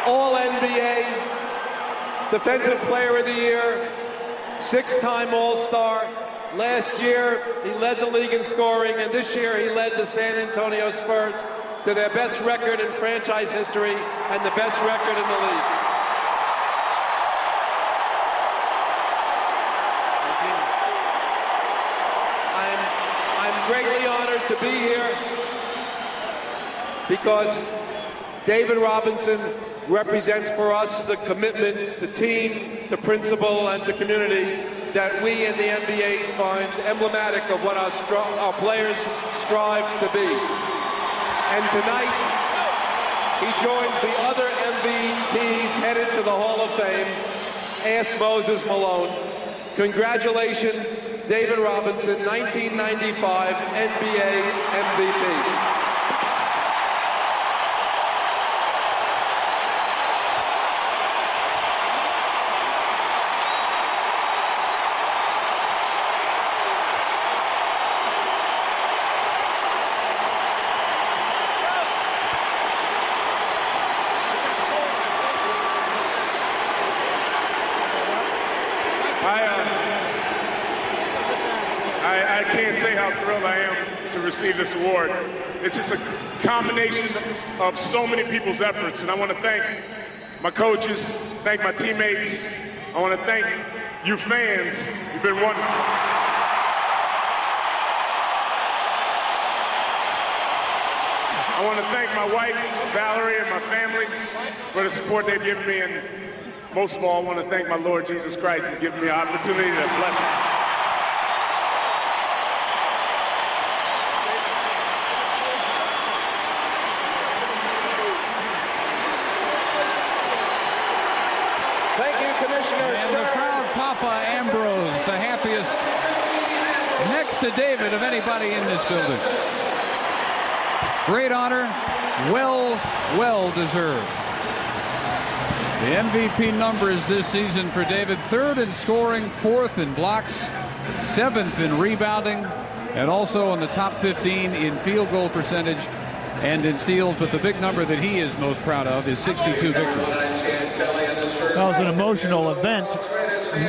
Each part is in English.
All-NBA, Defensive Player of the Year, 6-time All-Star. Last year, he led the league in scoring, and this year he led the San Antonio Spurs to their best record in franchise history and the best record in the league. I'm greatly honored to be here because David Robinson represents for us the commitment to team, to principle, and to community that we in the NBA find emblematic of what our players strive to be. And tonight, he joins the other MVPs headed to the Hall of Fame. Ask Moses Malone. Congratulations, David Robinson, 1995 NBA MVP. I can't say how thrilled I am to receive this award. It's just a combination of so many people's efforts, and I want to thank my coaches, thank my teammates. I want to thank you fans. You've been wonderful. I want to thank my wife, Valerie, and my family for the support they've given me, and most of all, I want to thank my Lord Jesus Christ for giving me an opportunity to bless him. And the proud Papa Ambrose, the happiest next to David of anybody in this building. Great honor, well deserved. The MVP numbers this season for David: 3rd in scoring, 4th in blocks, 7th in rebounding, and also in the top 15 in field goal percentage and in steals. But the big number that he is most proud of is 62 victories. That was an emotional event,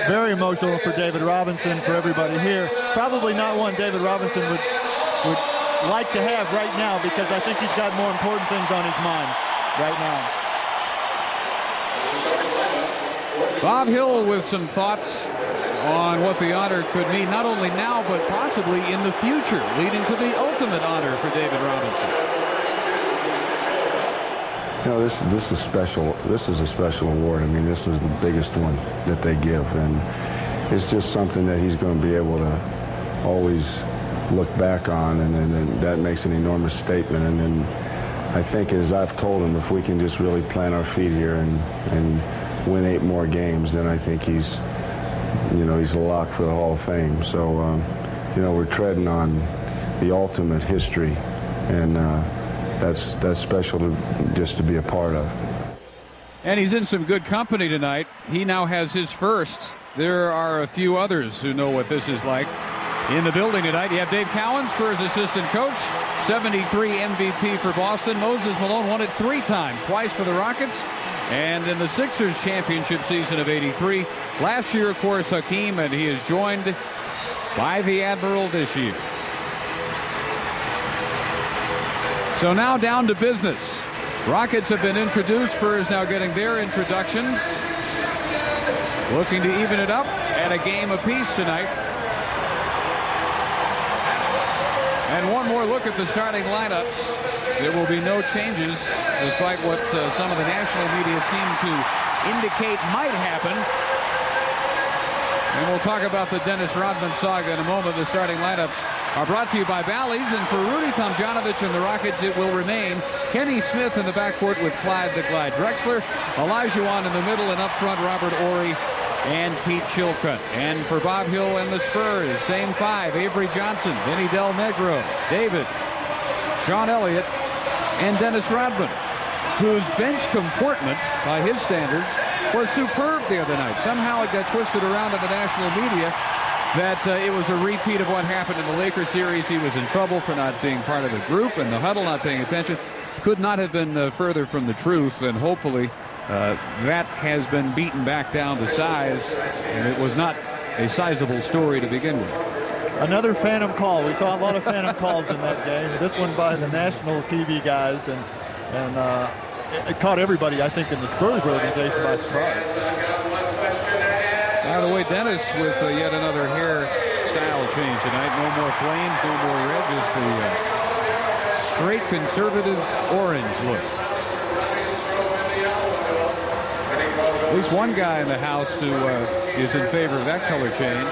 very emotional for David Robinson, for everybody here. Probably not one David Robinson would like to have right now, because I think he's got more important things on his mind right now. Bob Hill with some thoughts on what the honor could mean, not only now, but possibly in the future, leading to the ultimate honor for David Robinson. You know, this is special. This is a special award. I mean, this is the biggest one that they give, and it's just something that he's going to be able to always look back on, and then that makes an enormous statement. And then I think, as I've told him, if we can just really plant our feet here and win 8 more games, then I think he's a lock for the Hall of Fame. So, we're treading on the ultimate history, and that's special just to be a part of. And he's in some good company tonight. He now has his first. There are a few others who know what this is like. In the building tonight, you have Dave Cowan, Spurs assistant coach, 73 MVP for Boston. Moses Malone won it 3 times, twice for the Rockets, and in the Sixers championship season of '83. Last year, of course, Hakeem, and he is joined by the Admiral this year. So now down to business. Rockets have been introduced. Spurs now getting their introductions. Looking to even it up at a game apiece tonight. And one more look at the starting lineups. There will be no changes, despite what some of the national media seem to indicate might happen. And we'll talk about the Dennis Rodman saga in a moment. The starting lineups are brought to you by Bally's, and for Rudy Tomjanovich and the Rockets, it will remain Kenny Smith in the backcourt with Clyde the Glide Drexler, Olajuwon in the middle, and up front Robert Horry and Pete Chilcutt. And for Bob Hill and the Spurs, same 5: Avery Johnson, Vinny Del Negro, David, Sean Elliott, and Dennis Rodman, whose bench comportment, by his standards, was superb the other night. Somehow it got twisted around in the national media that it was a repeat of what happened in the Lakers series. He was in trouble for not being part of the group, and the huddle not paying attention. Could not have been further from the truth, and hopefully that has been beaten back down to size, and it was not a sizable story to begin with. Another phantom call. We saw a lot of phantom calls in that game. This one by the national TV guys, and it caught everybody, I think, in the Spurs organization by surprise. By the way, Dennis with yet another hairstyle change tonight. No more flames, no more red, just the straight conservative orange look. At least one guy in the house who is in favor of that color change.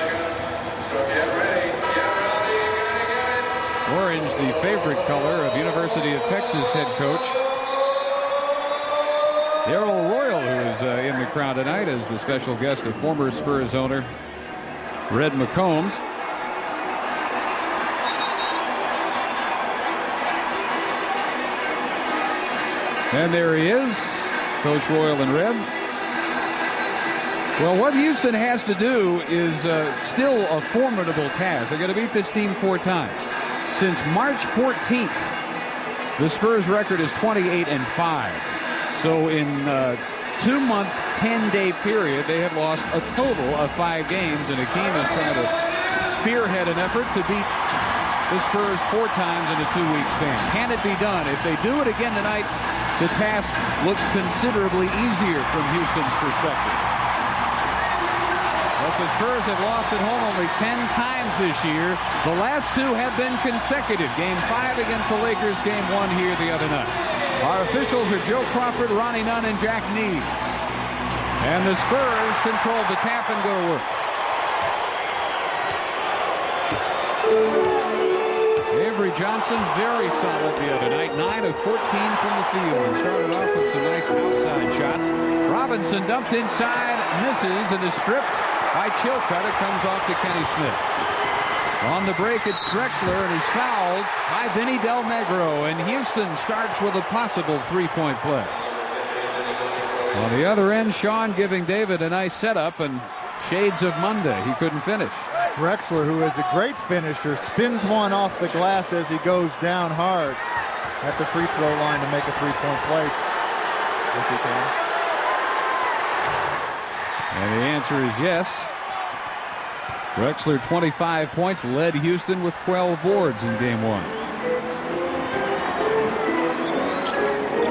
Orange, the favorite color of University of Texas head coach Darrell Royal, who is in the crowd tonight as the special guest of former Spurs owner Red McCombs. And there he is, Coach Royal in red. Well, what Houston has to do is still a formidable task. They're going to beat this team 4 times. Since March 14th, the Spurs record is 28-5. So in a 2-month, 10-day period, they have lost a total of 5 games, and Hakeem is trying to spearhead an effort to beat the Spurs 4 times in a 2-week span. Can it be done? If they do it again tonight, the task looks considerably easier from Houston's perspective. But the Spurs have lost at home only 10 times this year. The last 2 have been consecutive. Game 5 against the Lakers, game 1 here the other night. Our officials are Joe Crawford, Ronnie Nunn, and Jack Neves. And the Spurs control the tap and go to work. Avery Johnson, very solid the other night. 9 of 14 from the field and started off with some nice outside shots. Robinson dumped inside, misses, and is stripped by Chilcutt. It comes off to Kenny Smith. On the break, it's Drexler, and he's fouled by Vinny Del Negro. And Houston starts with a possible 3-point play. On the other end, Sean giving David a nice setup, and shades of Monday. He couldn't finish. Drexler, who is a great finisher, spins one off the glass as he goes down hard at the free throw line to make a 3-point play, if he can. And the answer is yes. Drexler, 25 points, led Houston with 12 boards in game 1.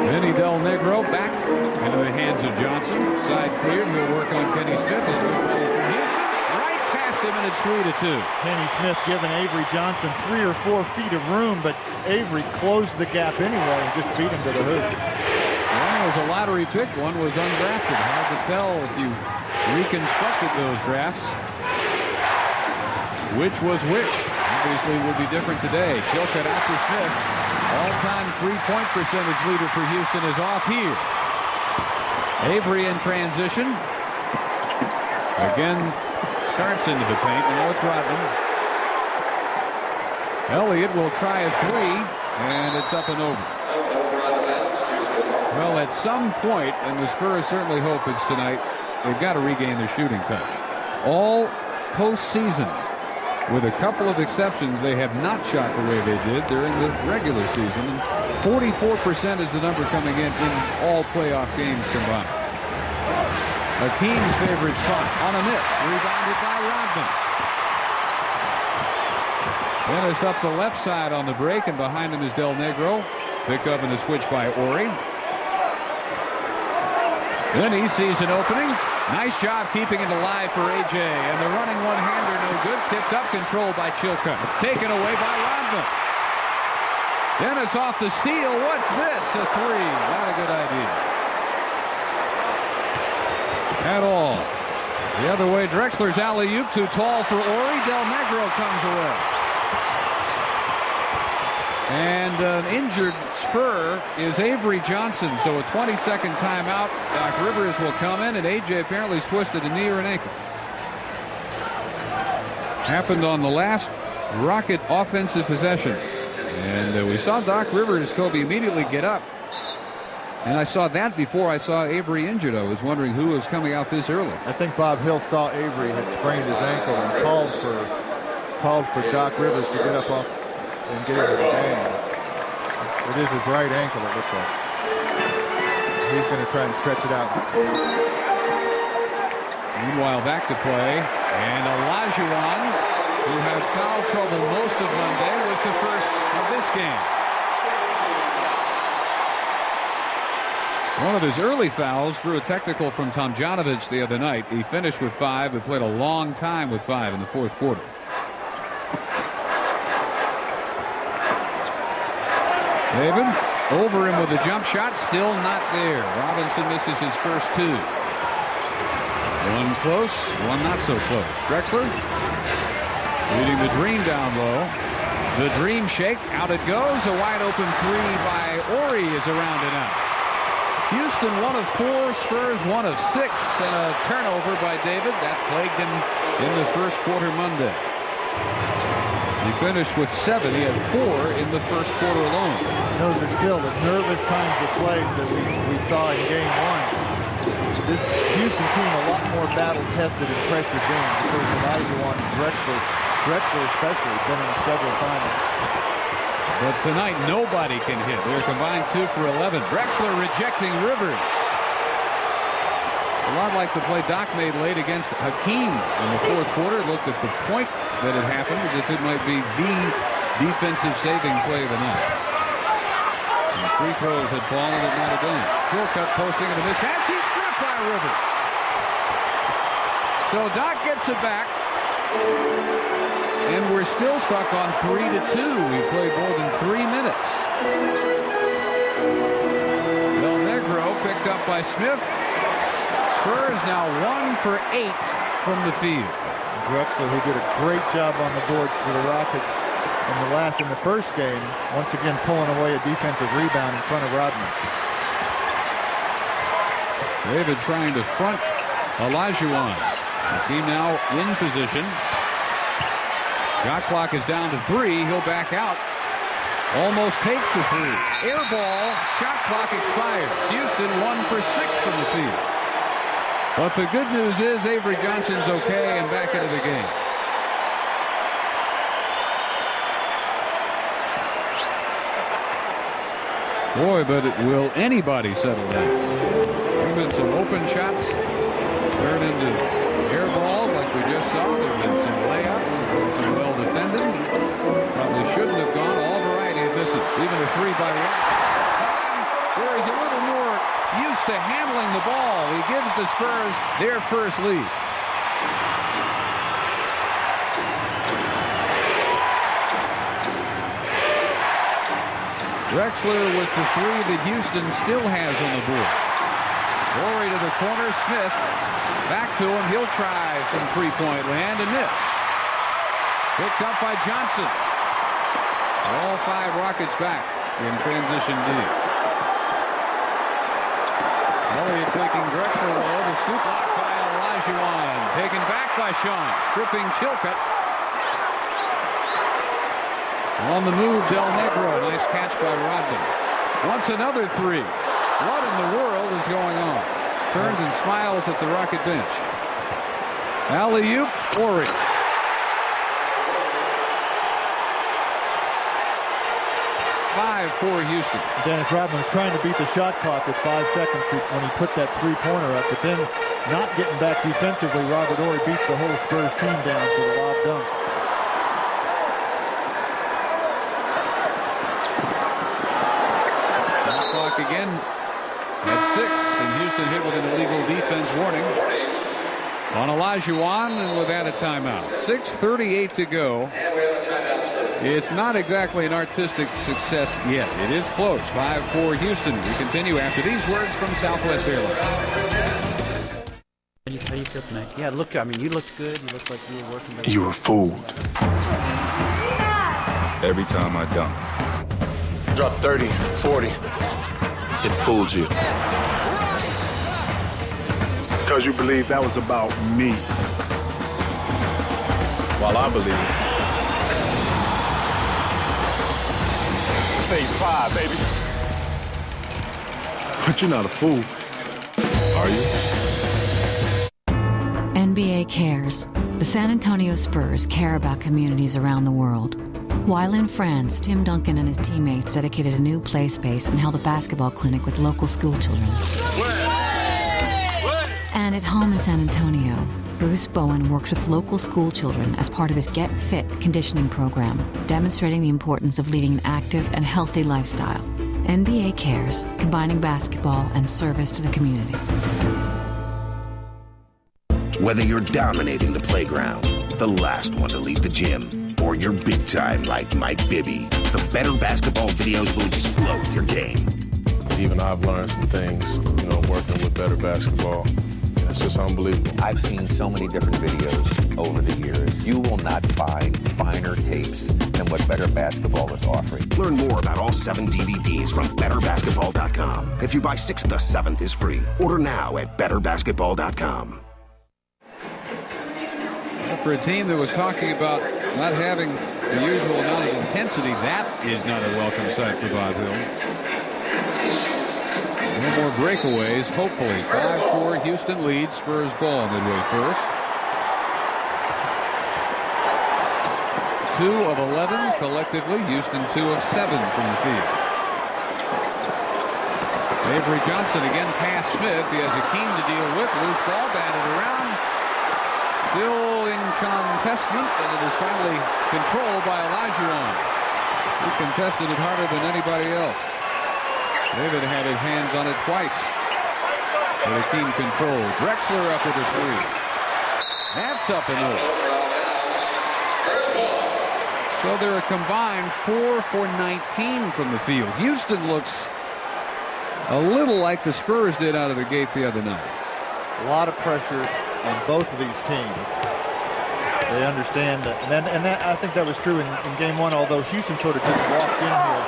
Vinny Del Negro back into the hands of Johnson. Side cleared. He'll work on Kenny Smith. It's good play from Houston. Right past him, and it's 3-2. Kenny Smith giving Avery Johnson 3 or 4 feet of room, but Avery closed the gap anyway and just beat him to the hoop. One was a lottery pick, one was undrafted. Hard to tell if you reconstructed those drafts which was which. Obviously will be different today. Chilcutt out to Smith. All-time 3-point percentage leader for Houston is off here. Avery in transition. Again starts into the paint, and now it's Rodman. Elliott will try a 3, and it's up and over. Well, at some point, and the Spurs certainly hope it's tonight, they've got to regain their shooting touch. All postseason, with a couple of exceptions, they have not shot the way they did during the regular season. And 44% is the number coming in all playoff games combined. Hakeem's favorite spot on a miss, rebounded by Rodman. Dennis up the left side on the break, and behind him is Del Negro. Picked up in a switch by Ori. Then he sees an opening. Nice job keeping it alive for A.J. And the running one-hander no good. Tipped up, controlled by Chilcutt. Taken away by Rodman. Dennis off the steal. What's this? A 3. Not a good idea. At all. The other way, Drexler's alley-oop too tall for Ori. Del Negro comes away. And an injured Spur is Avery Johnson, so a 20-second timeout. Doc Rivers will come in, and A.J. apparently has twisted a knee or an ankle. Happened on the last Rocket offensive possession. And we saw Doc Rivers, Kobe, immediately get up. And I saw that before I saw Avery injured. I was wondering who was coming out this early. I think Bob Hill saw Avery had sprained his ankle and called for Doc Rivers to get up off and get into the game. It is his right ankle, it looks like. he's going to try and stretch it out. Meanwhile, back to play, and Olajuwon, who had foul trouble most of Monday, was the first of this game. One of his early fouls drew a technical from Tomjanovich the other night. He finished with 5, but played a long time with 5 in the fourth quarter. David over him with a jump shot, still not there. Robinson misses his first 2. One close, one not so close. Drexler leading the Dream down low. The Dream shake, out it goes. A wide open 3 by Ori is around and out. Houston 1 of 4, Spurs 1 of 6, and a turnover by David. That plagued him in the first quarter Monday. He finished with 7. He had 4 in the first quarter alone. Those are still the nervous kinds of plays that we saw in game 1. This Houston team a lot more battle-tested and pressured games because Olajuwon and Drexler especially been in several finals. But tonight nobody can hit. They're combined 2 for 11. Drexler rejecting Rivers. A lot like the play Doc made late against Hakeem in the fourth quarter. Looked at the point that had happened as if it might be the defensive saving play of the night. And the free throws had fallen at not a done. Short cut posting and a mismatch. He's stripped by Rivers. So Doc gets it back. And we're still stuck on 3-2. We played more than 3 minutes. Del Negro picked up by Smith. Spurs now 1 for 8 from the field. Drexler, who did a great job on the boards for the Rockets in the first game, once again pulling away a defensive rebound in front of Rodman. David trying to front Olajuwon. The team now in position. Shot clock is down to 3. He'll back out. Almost takes the 3. Air ball. Shot clock expires. Houston 1 for 6 from the field. But the good news is Avery Johnson's okay and back into the game. Boy, but will anybody settle down? There have been some open shots turn into air balls like we just saw. There have been some layups. There have been some well defended. Probably shouldn't have gone. All variety of misses. Even a 3 by Rock. Where he's a little more used to handling the ball. He gives the Spurs their first lead. Drexler with the 3 that Houston still has on the board. Rory to the corner. Smith back to him. He'll try from three-point land and miss. Picked up by Johnson. All 5 Rockets back in transition D. Elliott taking Drexler low. The scoop block by Olajuwon. Taken back by Sean. Stripping Chilcutt. On the move, Del Negro. Nice catch by Rodman. Wants another 3. What in the world is going on? Turns and smiles at the Rocket bench. Alley-oop, Ori. 5 for Houston. Dennis Rodman was trying to beat the shot clock with 5 seconds when he put that 3-pointer up, but then not getting back defensively, Robert Ori beats the whole Spurs team down for the lob dunk. Shot clock again at 6, and Houston hit with an illegal defense warning on Olajuwon, and without a timeout. 6:38 to go. It's not exactly an artistic success yet. It is close. 5-4 Houston. We continue after these words from Southwest Airlines. How do you feel tonight? Yeah, look. I mean, you looked good. You looked like you were working. You were fooled. Every time I dunk. Drop 30, 40. It fooled you. Because you believe that was about me. While I believe. It's 5, baby. But you're not a fool. Are you? NBA cares. The San Antonio Spurs care about communities around the world. While in France, Tim Duncan and his teammates dedicated a new play space and held a basketball clinic with local school children. And at home in San Antonio, Bruce Bowen works with local school children as part of his Get Fit conditioning program, demonstrating the importance of leading an active and healthy lifestyle. NBA Cares, combining basketball and service to the community. Whether you're dominating the playground, the last one to leave the gym, or you're big time like Mike Bibby, the Better Basketball videos will explode your game. Even I've learned some things, working with Better Basketball. It's just unbelievable. I've seen so many different videos over the years. You will not find finer tapes than what Better Basketball is offering. Learn more about all 7 DVDs from BetterBasketball.com. If you buy 6, the 7th is free. Order now at BetterBasketball.com. For a team that was talking about not having the usual amount of intensity, that is not a welcome sight for Bob Hill. No more breakaways, hopefully. 5-4, Houston leads. Spurs ball midway first. 2 of 11 collectively. Houston 2 of 7 from the field. Avery Johnson again past Smith. He has a Keene to deal with. Loose ball batted around. Still in contestment, and it is finally controlled by Olajuwon. He contested it harder than anybody else. David had his hands on it twice. But a Keene control. Drexler up with a 3. That's up and over. So they're a combined 4 for 19 from the field. Houston looks a little like the Spurs did out of the gate the other night. A lot of pressure on both of these teams. They understand that, and that, I think that was true in game one, although Houston sort of just walked in here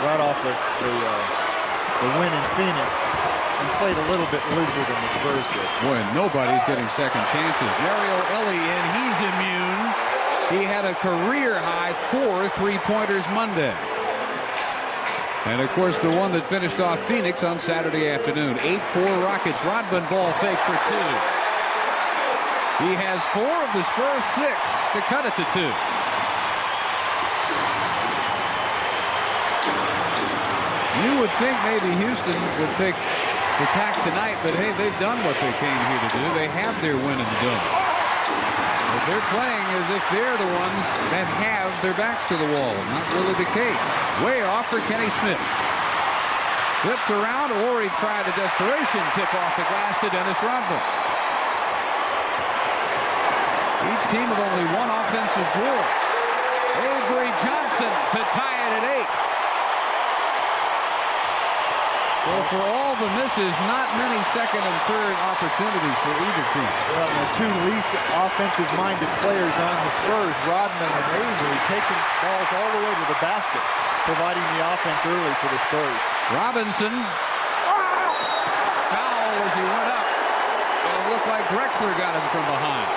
right off the win in Phoenix and played a little bit looser than the Spurs did. Boy, nobody's getting second chances. Mario Elie in, he's immune. He had a career-high 4 3-pointers Monday. And, of course, the one that finished off Phoenix on Saturday afternoon. 8-4 Rockets. Rodman ball fake for 2. He has 4 of the Spurs 6 to cut it to 2. You would think maybe Houston would take the tack tonight, but hey, they've done what they came here to do. They have their win in the dome. But they're playing as if they're the ones that have their backs to the wall. Not really the case. Way off for Kenny Smith. Flipped around, or he tried a desperation tip off the glass to Dennis Rodman. Each team with only one offensive board. Avery Johnson to tie it at 8. So for all the misses, not many second and third opportunities for either team. Well, the two least offensive-minded players on the Spurs, Rodman and Avery, taking balls all the way to the basket, providing the offense early for the Spurs. Robinson foul as he went up. And it looked like Drexler got him from behind.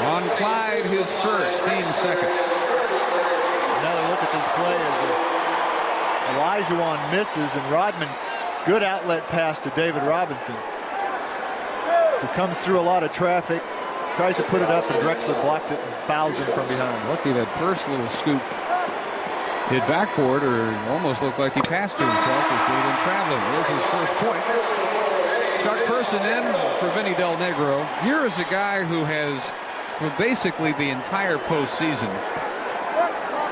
On Clyde, his first, team second. Another look at this play as Olajuwon misses, and Rodman, good outlet pass to David Robinson, who comes through a lot of traffic, tries to put it up, and Drexler blocks it and fouls him from behind. Lucky that first little scoop hit backcourt, or almost looked like he passed to himself if he had been traveling. There's his first point. Chuck Person in for Vinny Del Negro. Here is a guy who has, for basically the entire postseason,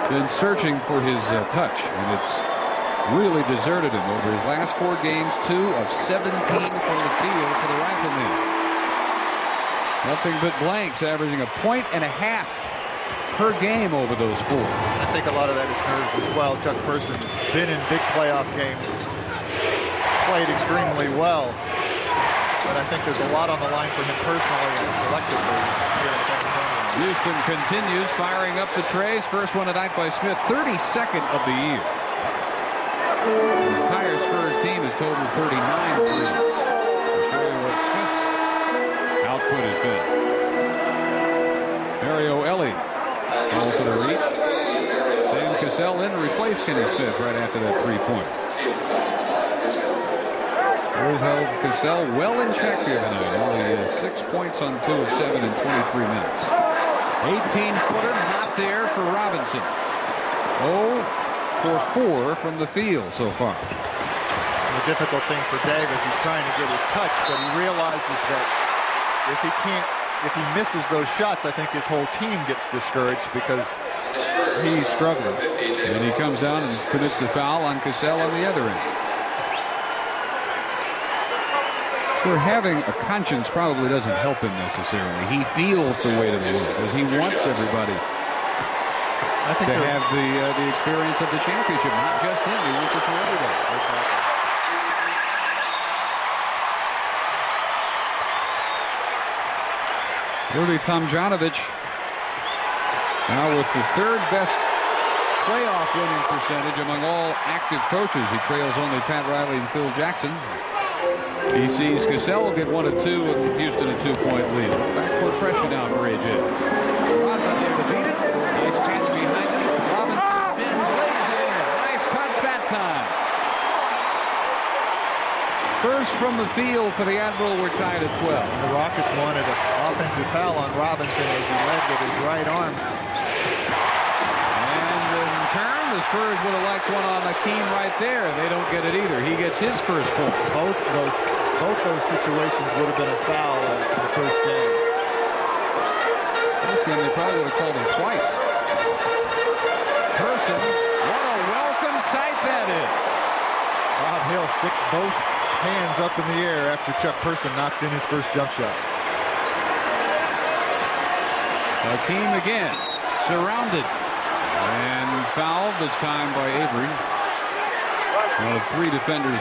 been searching for his touch, and it's really deserted him over his last 4 games. 2 of 17 from the field for the Rifleman. Nothing but blanks, averaging a point and a half per game over those 4. I think a lot of that is nerves as well. Chuck Person has been in big playoff games, played extremely well, but I think there's a lot on the line for him personally and collectively here in San Antonio. Houston continues firing up the trays. First one tonight by Smith, 32nd of the year. The entire Spurs team has totaled 39 threes. To show you what Smith's output has been. Mario Elie, ball for the reach. Sam Cassell in to replace Kenny Smith right after that 3-pointer. Spurs held Cassell well in check here tonight. Only 6 points on 2 of 7 in 23 minutes. 18-footer not there for Robinson. 0 for 4 from the field so far. The difficult thing for Dave is he's trying to get his touch, but he realizes that if he misses those shots, I think his whole team gets discouraged because he's struggling. And he comes down and commits the foul on Cassell on the other end. For having a conscience probably doesn't help him necessarily. He feels the weight of the world because he wants everybody to have the experience of the championship, not just him. He wants it for everybody. Rudy Tomjanovich now with the third best playoff winning percentage among all active coaches. He trails only Pat Riley and Phil Jackson. He sees Cassell get 1 of 2 and Houston a 2-point lead. Backcourt pressure now for AJ. Rodman there to beat it. Nice catch behind him. Robinson spins, lays it in. Nice touch that time. First from the field for the Admiral. We're tied at 12. The Rockets wanted an offensive foul on Robinson as he led with his right arm. And in turn, the Spurs would have liked one on Hakeem right there. They don't get it either. He gets his first point. Both those situations would have been a foul in the first game. This game, they probably would have called him twice. Person, what a welcome sight that is. Rob Hill sticks both hands up in the air after Chuck Person knocks in his first jump shot. Hakeem again, surrounded and fouled this time by Avery. One of 3 defenders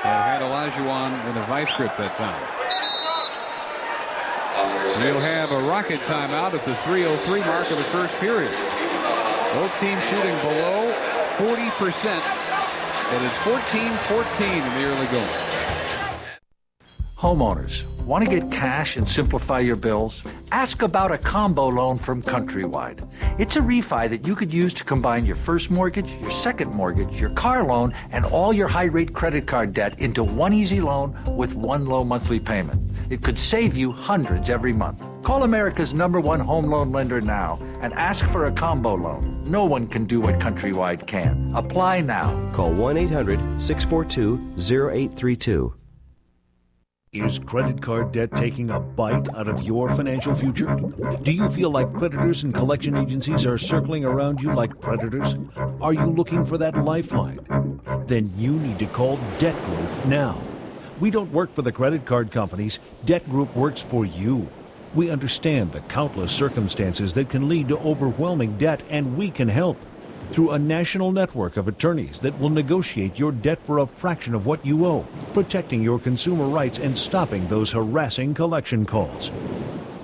had Olajuwon in a vice grip that time. We'll have a Rocket timeout at the 3:03 mark of the first period. Both teams shooting below 40%. It is 14-14 in the early going. Homeowners, want to get cash and simplify your bills? Ask about a combo loan from Countrywide. It's a refi that you could use to combine your first mortgage, your second mortgage, your car loan, and all your high-rate credit card debt into one easy loan with one low monthly payment. It could save you hundreds every month. Call America's #1 home loan lender now and ask for a combo loan. No one can do what Countrywide can. Apply now. Call 1-800-642-0832. Is credit card debt taking a bite out of your financial future? Do you feel like creditors and collection agencies are circling around you like predators? Are you looking for that lifeline? Then you need to call Debt Group now. We don't work for the credit card companies. Debt Group works for you. We understand the countless circumstances that can lead to overwhelming debt, and we can help. Through a national network of attorneys that will negotiate your debt for a fraction of what you owe, protecting your consumer rights and stopping those harassing collection calls.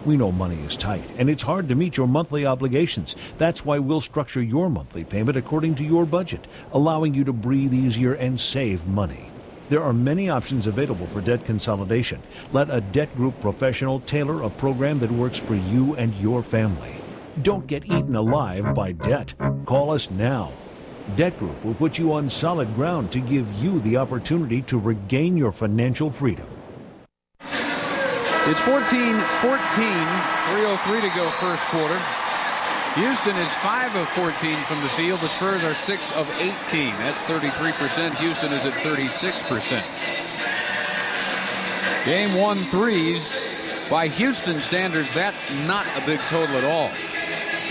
We know money is tight, and it's hard to meet your monthly obligations. That's why we'll structure your monthly payment according to your budget, allowing you to breathe easier and save money. There are many options available for debt consolidation. Let a Debt Group professional tailor a program that works for you and your family. Don't get eaten alive by debt. Call us now. Debt Group will put you on solid ground to give you the opportunity to regain your financial freedom. It's 14-14, 3:03 to go first quarter. Houston is 5 of 14 from the field. The Spurs are 6 of 18. That's 33%. Houston is at 36%. Game 1 threes. By Houston standards, that's not a big total at all.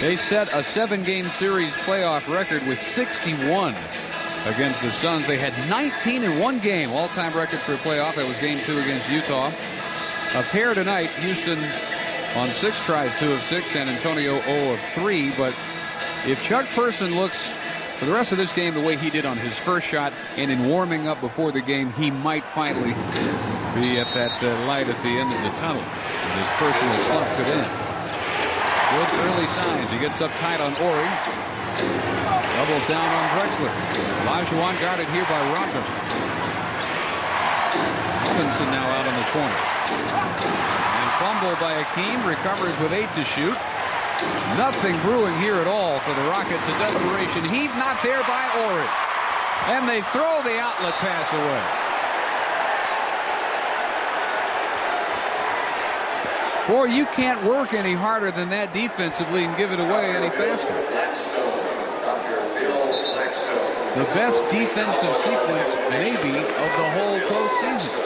They set a 7-game series playoff record with 61 against the Suns. They had 19 in one game, all-time record for a playoff. That was game 2 against Utah. A pair tonight, Houston on 6 tries, 2 of 6, San Antonio 0 of 3. But if Chuck Person looks for the rest of this game the way he did on his first shot and in warming up before the game, he might finally be at that light at the end of the tunnel. And his personal slump could end. Good early signs. He gets up tight on Ori. Doubles down on Drexler. Olajuwon guarded here by Rodman. Robinson now out on the corner. And fumble by Hakeem. Recovers with 8 to shoot. Nothing brewing here at all for the Rockets. A desperation heave not there by Ori. And they throw the outlet pass away. Boy, you can't work any harder than that defensively and give it away any faster. The best defensive sequence, maybe, of the whole postseason.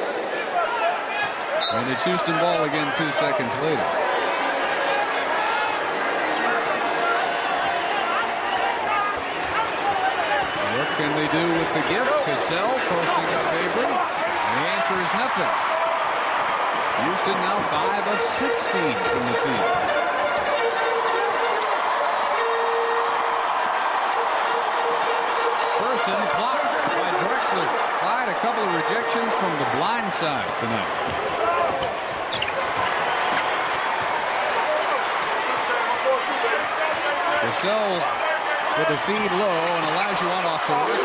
And it's Houston ball again 2 seconds later. What can they do with the gift? Cassell posting up Avery. And the answer is nothing. Houston now 5 of 16 from the field. Person blocked by Drexler. Clyde, a couple of rejections from the blind side tonight. Cassell with the feed low, and Olajuwon off the right.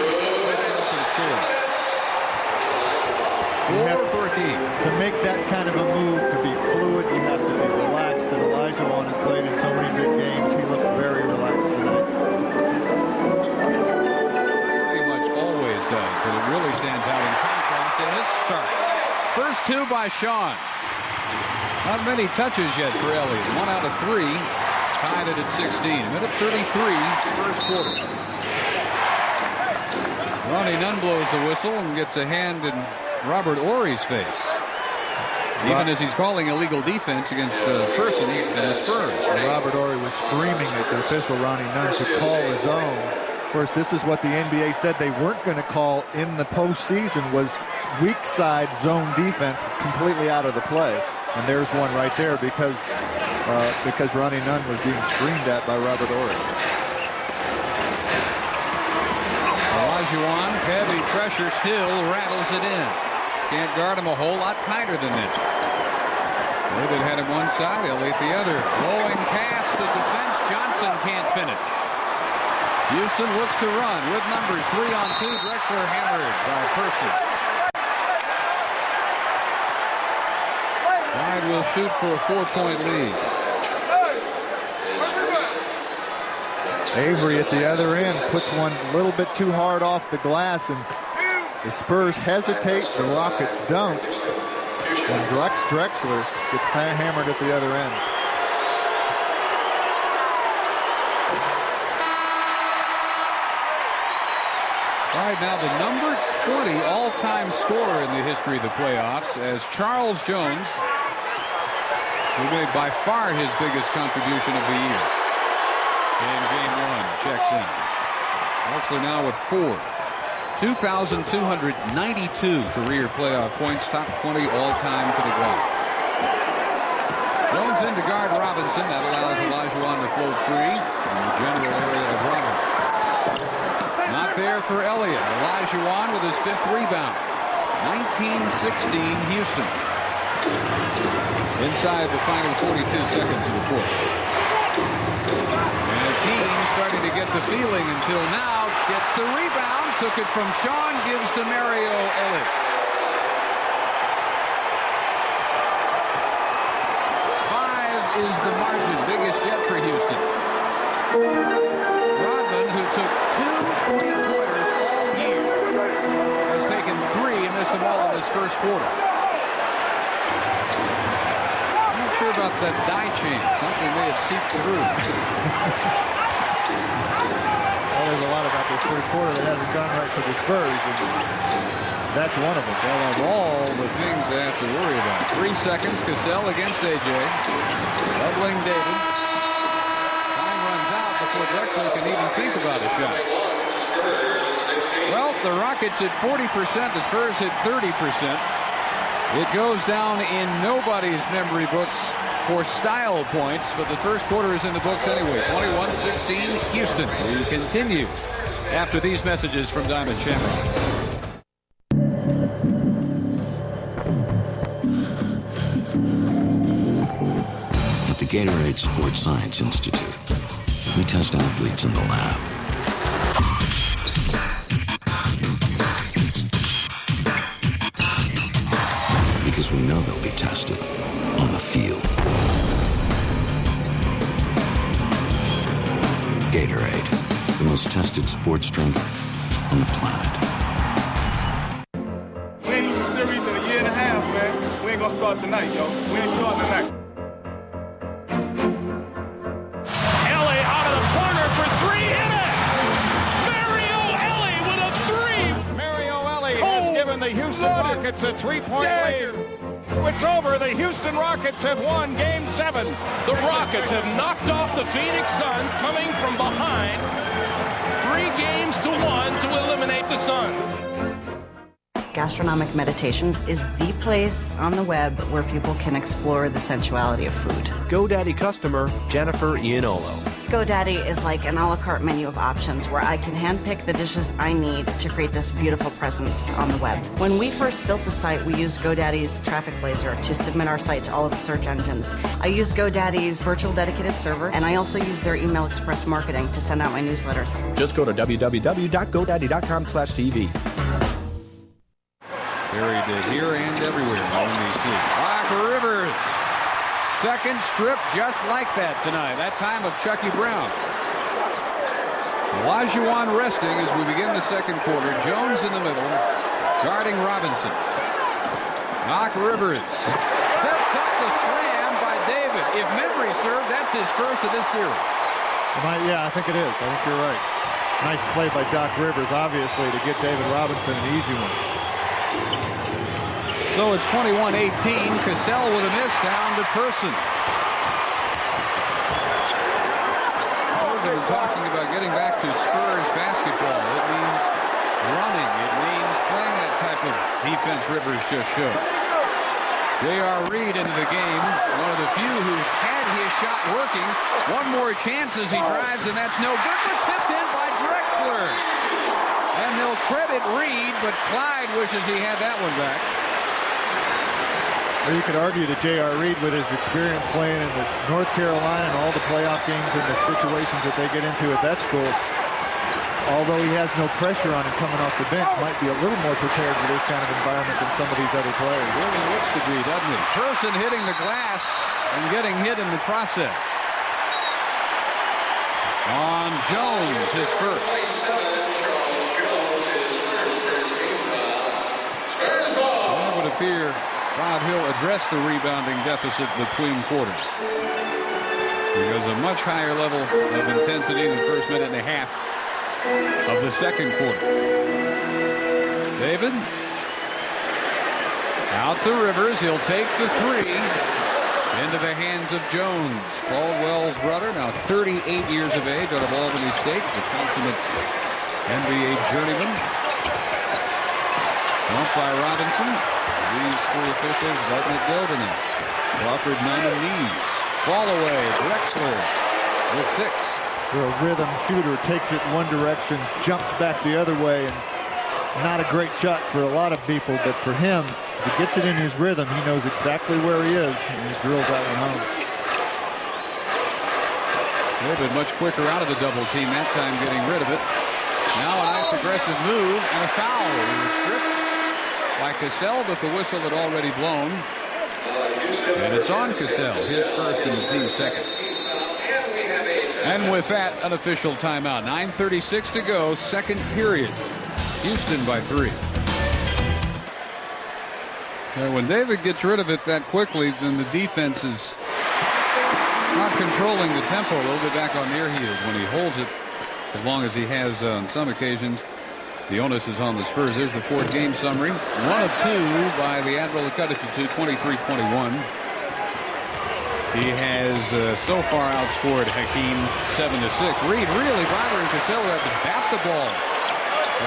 4-14. To make that kind of a move, to be fluid, you have to be relaxed. And Olajuwon has played in so many big games. He looks very relaxed tonight. Pretty much always does, but it really stands out in contrast in this start. First two by Sean. Not many touches yet for Elliott. 1 out of 3. Tied it at 16. Minute 33, first quarter. Ronnie Nunn blows the whistle and gets a hand in Robert Horry's face. Even as he's calling illegal defense against the person and the Spurs. Robert Horry was screaming at the official Ronnie Nunn to call his own. Of course, this is what the NBA said they weren't going to call in the postseason, was weak side zone defense completely out of the play. And there's one right there because Ronnie Nunn was being screamed at by Robert Horry. Olajuwon, heavy pressure, still rattles it in. Can't guard him a whole lot tighter than that. David had him one side, Elliott the other. Blowing past the defense, Johnson can't finish. Houston looks to run with numbers 3-on-2. Drexler hammered by Person. Clyde will shoot for a 4-point lead. Avery at the other end puts one a little bit too hard off the glass, and the Spurs hesitate, the Rockets don't, and Drexler gets hammered at the other end. Right now, the number 20 all-time scorer in the history of the playoffs, as Charles Jones, who made by far his biggest contribution of the year in Game 1, checks in. Drexler now with 4. 2,292 career playoff points, top 20 all-time for the Globe. Jones in to guard Robinson. That allows Olajuwon to float free in the general area of Robinson. Not there for Elliott. Olajuwon with his 5th rebound. 19-16 Houston. Inside the final 42 seconds of the quarter. And Keane starting to get the feeling until now. Gets the rebound. Took it from Sean. Gives to Mario Elliott. 5 is the margin. Biggest yet for Houston. Rodman, who took 2 3-pointers all year, has taken 3 and missed them all in this first quarter. I'm not sure about that die chain. Something may have seeped through. Well, there's a lot about this first quarter that hasn't gone right for the Spurs, and that's one of them. Well, of all the things they have to worry about. 3 seconds, Cassell against AJ. Doubling David. Time runs out before Drexler can even think about a shot. Well, the Rockets hit 40%, the Spurs hit 30%. It goes down in nobody's memory books for style points, but the first quarter is in the books anyway. 21-16 Houston. We continue after these messages from Diamond Shamrock. At the Gatorade Sports Science Institute, we test athletes in the lab. Because we know they'll be tested on the field. Gatorade, the most tested sports drink on the planet. We ain't used a series in a year and a half, man. We ain't gonna start tonight, yo. We ain't starting tonight. the Houston Rockets a 3-point lead. It's over. The Houston Rockets have won Game 7. The Rockets have knocked off the Phoenix Suns, coming from behind 3-1 to eliminate the Suns. Gastronomic Meditations is the place on the web where people can explore the sensuality of food. GoDaddy customer Jennifer Ianolo. GoDaddy is like an a la carte menu of options where I can handpick the dishes I need to create this beautiful presence on the web. When we first built the site, we used GoDaddy's Traffic Blazer to submit our site to all of the search engines. I use GoDaddy's virtual dedicated server, and I also use their email express marketing to send out my newsletters. Just go to www.godaddy.com/TV. Buried here and everywhere on NBC. Doc Rivers. Second strip just like that tonight. That time of Chucky Brown. Olajuwon resting as we begin the second quarter. Jones in the middle, guarding Robinson. Doc Rivers sets up the slam by David. If memory serves, that's his first of this series. Yeah, I think it is. I think you're right. Nice play by Doc Rivers, obviously, to get David Robinson an easy one. So it's 21-18. Cassell with a miss down to Person. We've been talking about getting back to Spurs basketball. It means running. It means playing that type of defense Rivers just showed. J.R. Reed into the game. One of the few who's had his shot working. One more chance as he drives, and that's no good. But tipped in by Drexler. And they'll credit Reed, but Clyde wishes he had that one back. Or you could argue that J.R. Reed, with his experience playing in the North Carolina and all the playoff games and the situations that they get into at that school, although he has no pressure on him coming off the bench, might be a little more prepared for this kind of environment than some of these other players. Really looks to be, doesn't it? Person hitting the glass and getting hit in the process. On Jones, his first. It would appear Bob Hill addressed the rebounding deficit between quarters. Because a much higher level of intensity in the first minute and a half of the second quarter. David. Out to Rivers. He'll take the three. Into the hands of Jones. Caldwell's brother, now 38 years of age, out of Albany State, the consummate NBA journeyman. Bumped by Robinson. These three officials letting it go tonight. Crawford none of these. Ball away. Drexler with 6. For a rhythm shooter, takes it one direction, jumps back the other way, and not a great shot for a lot of people, but for him, if he gets it in his rhythm, he knows exactly where he is, and he drills that one home. They've been much quicker out of the double team that time, getting rid of it. Now a nice aggressive move and a foul. Stripped by Cassell, but the whistle had already blown. And it's on Cassell, his first and the team's second. And with that, an official timeout. 9:36 to go, second period. Houston by 3. Now, when David gets rid of it that quickly, then the defense is not controlling the tempo. They'll be back on their heels when he holds it, as long as he has on some occasions. The onus is on the Spurs. There's the fourth game summary. 1 of 2 by the Admiral to cut it to 2, 23-21. He has so far outscored Hakeem 7-6. Reed really bothering Cassell, who had to bat the ball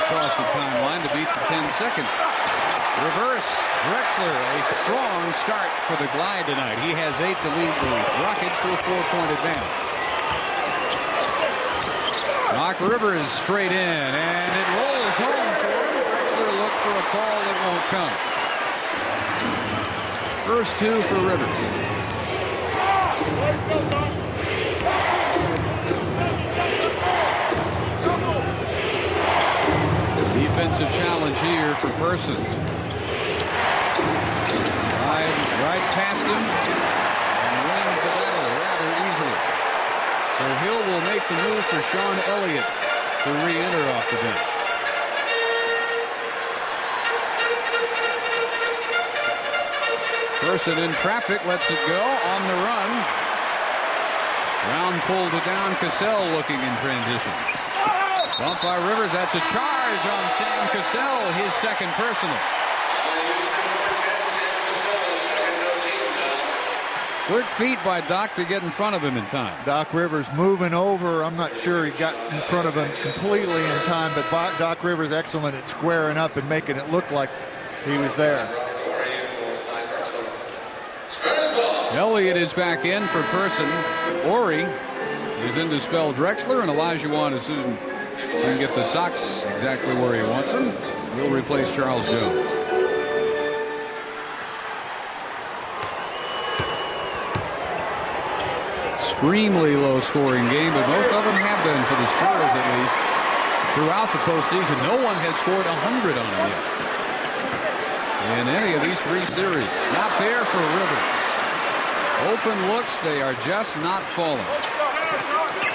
across the timeline to beat the 10 seconds. Reverse. Drexler, a strong start for the Glide tonight. He has 8 to lead the Rockets to a 4-point advantage. Doc Rivers straight in, and it rolls home for him. Drexler looked for a call that won't come. First 2 for Rivers. Defensive challenge here for Person. Right past him and wins the battle rather easily. So Hill will make the move for Sean Elliott to re-enter off the bench. Person in traffic, lets it go on the run. Brown pulled it down. Cassell looking in transition. Bump by Rivers. That's a charge on Sam Cassell, his second personal. Quick feet by Doc to get in front of him in time. Doc Rivers moving over. I'm not sure he got in front of him completely in time, but Doc Rivers excellent at squaring up and making it look like he was there. Elliott is back in for Person. Ori is in to spell Drexler, and Olajuwon is Susan. Can get the socks exactly where he wants them. Will replace Charles Jones. Extremely low-scoring game, but most of them have been for the Spurs at least throughout the postseason. No one has scored 100 on them yet in any of these three series. Not there for Rivers. Open looks, they are just not falling.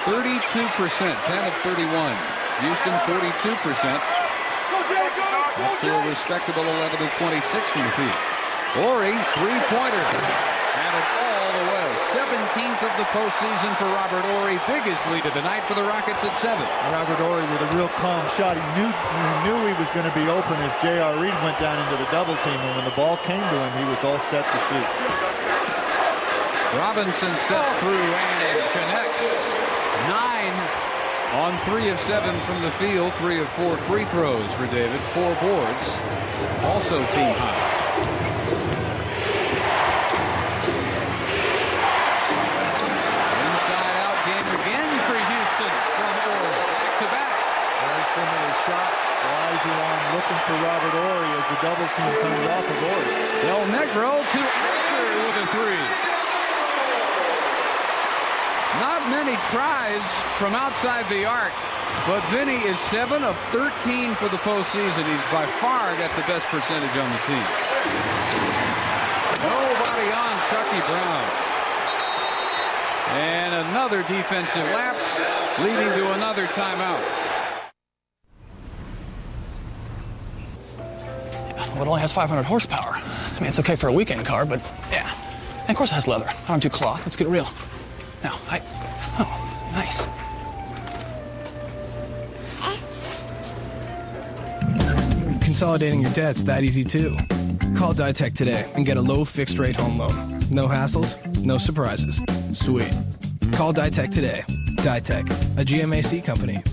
32%, 10 of 31. Houston 42%. Up to a respectable 11 of 26 from the field. Ori, three-pointer. Had it all the way. 17th of the postseason for Robert Ori. Biggest lead of the night for the Rockets at 7. Robert Ori with a real calm shot. He knew he was going to be open as J.R. Reed went down into the double team, and when the ball came to him, he was all set to shoot. Robinson steps through and connects. 9 on 3 of 7 from the field. 3 of 4 free throws for David. 4 boards. Also team high. Inside out game again for Houston from Ori. Back to back. Very similar shot. Olajuwon looking for Robert Ori as the double team comes off of Ori. Del Negro to answer with a 3. Not many tries from outside the arc, but Vinny is 7 of 13 for the postseason. He's by far got the best percentage on the team. Nobody on Chucky Brown. And another defensive lapse, leading to another timeout. Well, it only has 500 horsepower. I mean, it's okay for a weekend car, but yeah. And of course it has leather. I don't do cloth. Let's get real. Now, oh, nice. Consolidating your debt's that easy too. Call Ditech today and get a low fixed rate home loan. No hassles, no surprises. Sweet. Call Ditech today. Ditech, a GMAC company.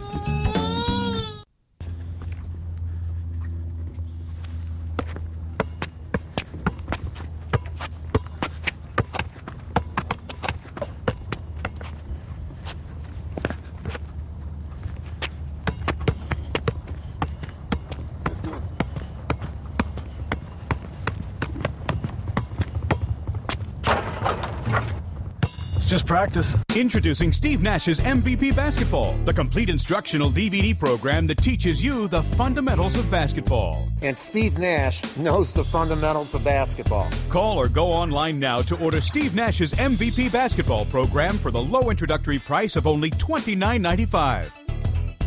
Just practice. Introducing Steve Nash's MVP Basketball, the complete instructional DVD program that teaches you the fundamentals of basketball. And Steve Nash knows the fundamentals of basketball. Call or go online now to order Steve Nash's MVP Basketball program for the low introductory price of only $29.95.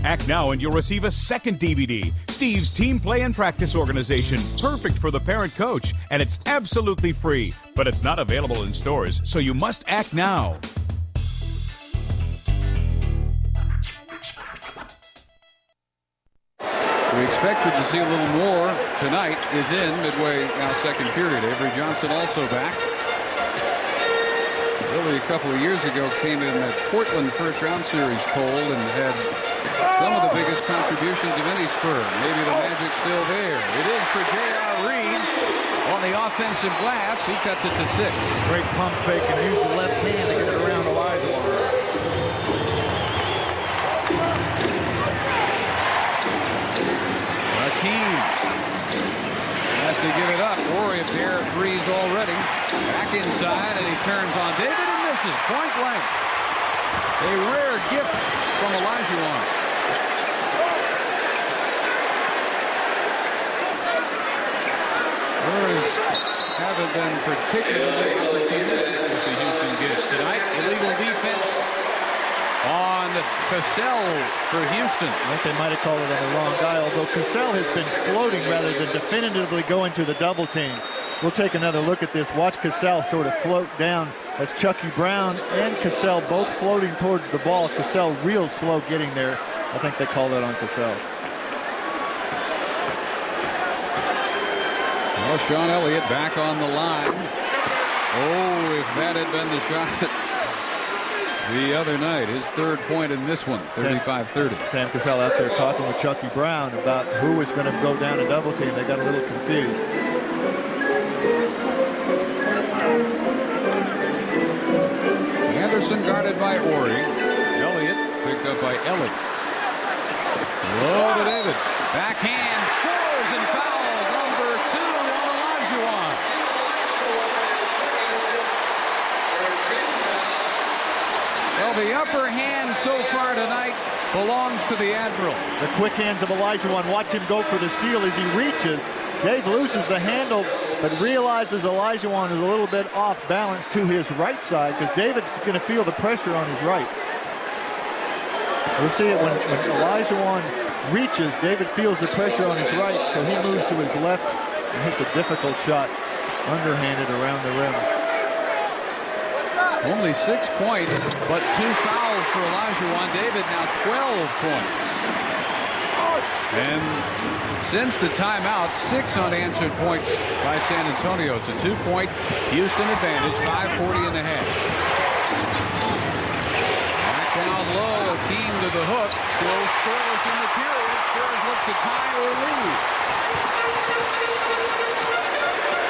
Act now and you'll receive a second DVD, Steve's Team Play and Practice Organization, perfect for the parent coach, and it's absolutely free. But it's not available in stores, so you must act now. We expected to see a little more tonight. Is in midway now second period. Avery Johnson also back. Really a couple of years ago came in that Portland first round series cold and had some of the biggest contributions of any Spur. Maybe the magic's still there. It is for J.R. Reed on the offensive glass. He cuts it to 6. Great pump fake and use the left hand to get it around Olajuwon. Hakeem has to give it up. Ori a pair of threes already. Back inside and he turns on David and misses. Point blank. A rare gift from Olajuwon. Spurs haven't been particularly opportunistic with the Houston Gifts tonight. Illegal defense on Cassell for Houston. I think they might have called it on the wrong guy, although Cassell has been floating rather than definitively going to the double team. We'll take another look at this. Watch Cassell sort of float down as Chucky Brown and Cassell both floating towards the ball. Cassell real slow getting there. I think they called that on Cassell. Well, Sean Elliott back on the line. Oh, if that had been the shot the other night, his third point in this one, 35-30. Sam Cassell out there talking with Chucky Brown about who was going to go down a double team. They got a little confused. Anderson guarded by Ori. Elliott picked up by Elliott. Low to David. Backhand, scores and foul. Number 2 on Olajuwon. Well, the upper hand so far tonight belongs to the Admiral. The quick hands of Olajuwon. Watch him go for the steal as he reaches. Dave loses the handle, but realizes Olajuwon is a little bit off balance to his right side because David's going to feel the pressure on his right. We'll see it when Olajuwon reaches. David feels the pressure on his right, so he moves to his left and hits a difficult shot, underhanded around the rim. Only 6 points, but 2 fouls for Olajuwon. David now 12 points. And since the timeout, 6 unanswered points by San Antonio. It's a 2-point Houston advantage, 5:40 in the half. Back down low, Akeem to the hook. Still scoreless in the period. Spurs look to tie or lead.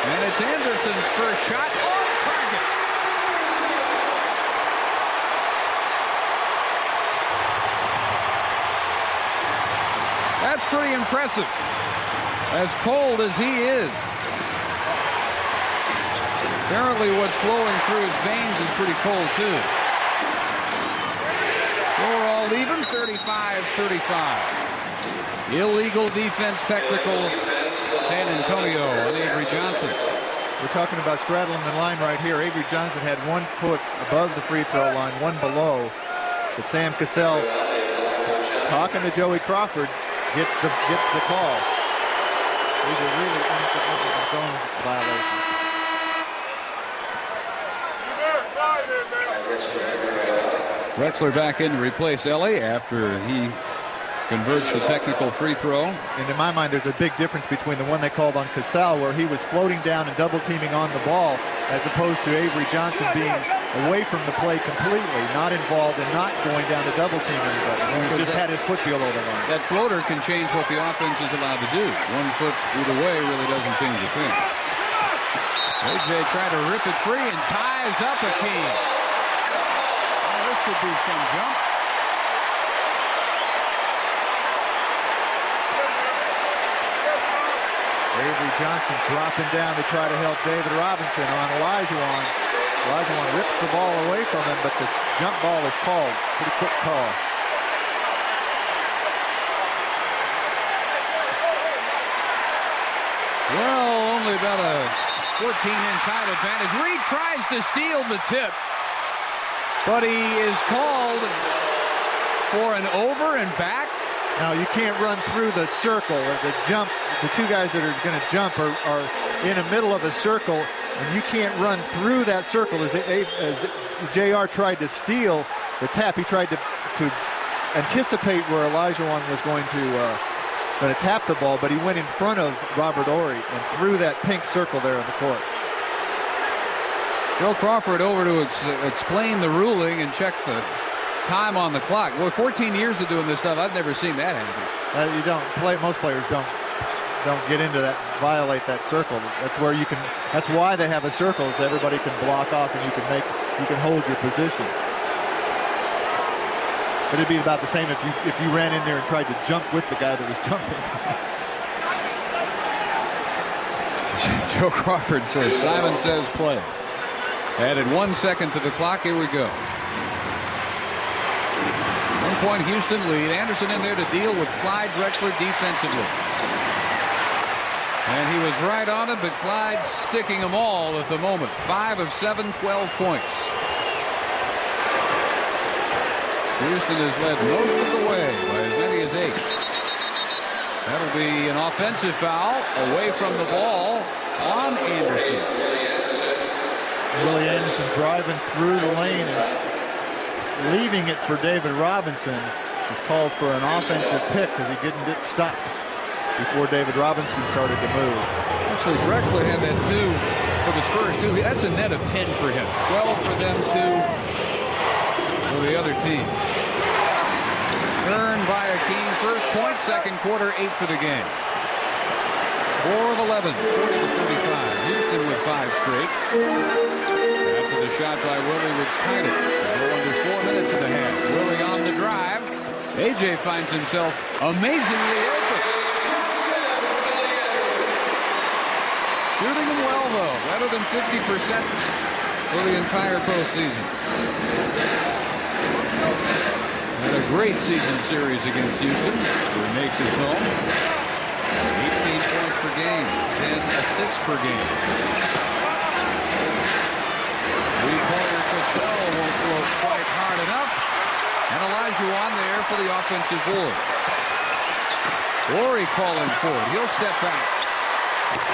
And it's Anderson's first shot on target. That's pretty impressive. As cold as he is. Apparently what's flowing through his veins is pretty cold too. We're all even, 35-35. Illegal defense technical, San Antonio on Avery Johnson. We're talking about straddling the line right here. Avery Johnson had 1 foot above the free throw line, 1 below. But Sam Cassell, talking to Joey Crawford, gets the call. These are really insignificant zone violations. Drexler back in to replace Ellie after he converts the technical free throw. And in my mind, there's a big difference between the one they called on Cassell, where he was floating down and double teaming on the ball, as opposed to Avery Johnson being away from the play completely, not involved and not going down to double team anybody. He just had his foot feel over the line. That floater can change what the offense is allowed to do. 1 foot either way really doesn't change a thing. AJ tried to rip it free and ties up Akeem. Oh, this should be some jump. Avery Johnson dropping down to try to help David Robinson on Olajuwon. Olajuwon rips the ball away from him, but the jump ball is called. Pretty quick call. Well, only about a 14-inch height advantage. Reed tries to steal the tip, but he is called for an over and back. Now, you can't run through the circle. The jump, the two guys that are going to jump are in the middle of a circle, and you can't run through that circle. As JR tried to steal the tap, he tried to anticipate where Olajuwon was going to tap the ball, but he went in front of Robert Horry and threw that pink circle there in the court. Joe Crawford over to explain the ruling and check the time on the clock. Boy, 14 years of doing this stuff, I've never seen that happen. You don't play. Most players don't get into that, violate that circle. That's where you can. That's why they have a circle, so everybody can block off and you can hold your position. But it'd be about the same if you ran in there and tried to jump with the guy that was jumping. Joe Crawford says, Simon says play. Added 1 second to the clock. Here we go. 1 point Houston lead. Anderson in there to deal with Clyde Drexler defensively. And he was right on it, but Clyde sticking them all at the moment. 5 of 7, 12 points. Houston has led most of the way by as many as 8. That'll be an offensive foul away from the ball on Anderson. Willie Anderson driving through the lane and leaving it for David Robinson. Was called for an offensive pick because he didn't get stopped before David Robinson started to move. Actually, Drexler had that too. for the Spurs, too. That's a net of 10 for him. 12 for them, 2 for the other team. Earned by Akeem. First point, second quarter, 8 for the game. 4 of 11, 40-35. Houston with 5 straight. After the shot by Willie, which tied it. Go under 4 minutes in the half. Willie on the drive. AJ finds himself amazingly open. Shooting him well, though. Better than 50% for the entire postseason. Had a great season series against Houston, who makes his home. 18 points per game, 10 assists per game. Three-pointer Cassell won't float quite hard enough. And Olajuwon there for the offensive board. Horry calling for it. He'll step back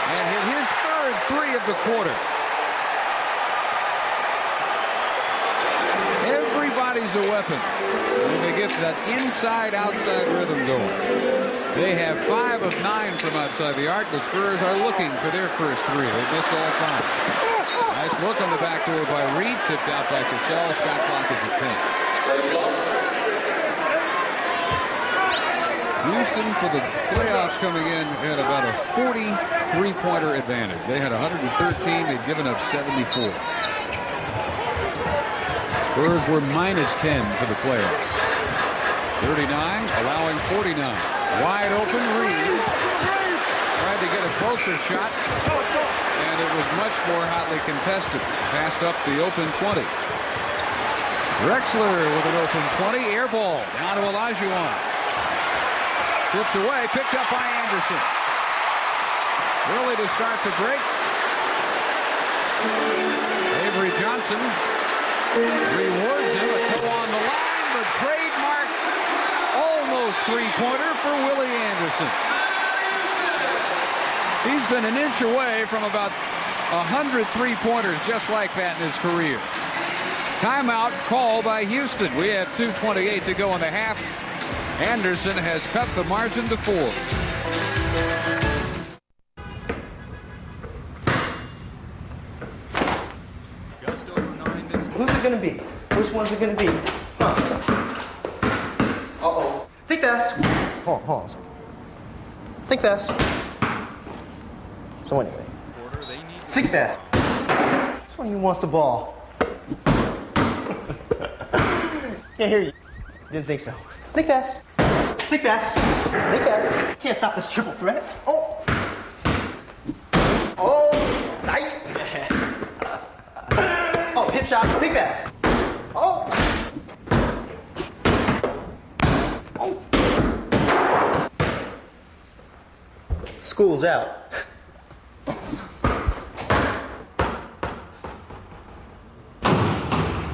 and hit his third 3 of the quarter. Everybody's a weapon when they get that inside-outside rhythm going. They have 5 of 9 from outside the arc. The Spurs are looking for their first 3. They missed all 5. Nice look on the back door by Reed. Tipped out by Cassell. Shot clock is at 10. Houston for the playoffs coming in had about a 43-pointer advantage. They had 113. They'd given up 74. Spurs were minus 10 for the playoffs. 39, allowing 49. Wide open, Reed tried to get a closer shot, and it was much more hotly contested. Passed up the open 20. Drexler with an open 20, air ball down to Olajuwon. Flipped away, picked up by Anderson. Early to start the break. Avery Johnson rewards him, a toe on the line, the trademark almost three-pointer for Willie Anderson. He's been an inch away from about 100 three-pointers just like that in his career. Timeout called by Houston. We have 2:28 to go in the half. Anderson has cut the margin to 4. Who's it going to be? Which one's it going to be? Huh. Uh-oh. Think fast. Hold on a second. Think fast. So anything. Think fast. Which one of you wants the ball? Can't hear you. Didn't think so. Think fast. Think fast. Think fast. Can't stop this triple threat. Oh. Oh. Sight. Oh, hip shot. Think fast. Oh. Oh. School's out.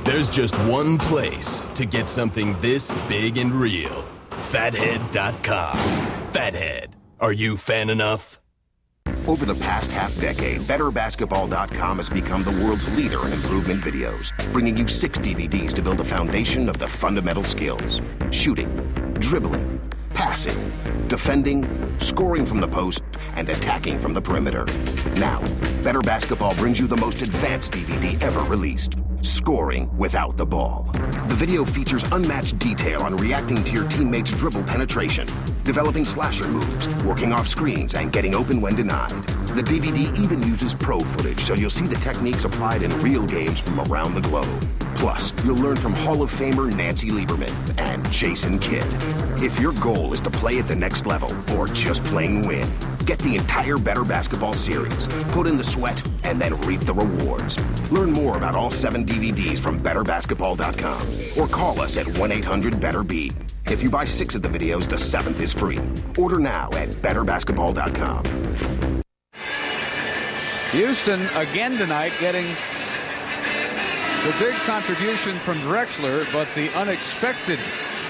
There's just one place to get something this big and real. Fathead.com. Fathead, are you fan enough? Over the past half-decade, BetterBasketball.com has become the world's leader in improvement videos, bringing you 6 DVDs to build a foundation of the fundamental skills: shooting, dribbling, passing, defending, scoring from the post, and attacking from the perimeter. Now, Better Basketball brings you the most advanced DVD ever released: Scoring Without the Ball. The video features unmatched detail on reacting to your teammates' dribble penetration, developing slasher moves, working off screens, and getting open when denied. The DVD even uses pro footage, so you'll see the techniques applied in real games from around the globe. Plus, you'll learn from Hall of Famer Nancy Lieberman and Jason Kidd. If your goal is to play at the next level or just plain win, get the entire Better Basketball series, put in the sweat, and then reap the rewards. Learn more about all 7 DVDs from BetterBasketball.com or call us at 1-800-BETTER-B. If you buy 6 of the videos, the 7th is free. Order now at BetterBasketball.com. Houston again tonight getting the big contribution from Drexler, but the unexpected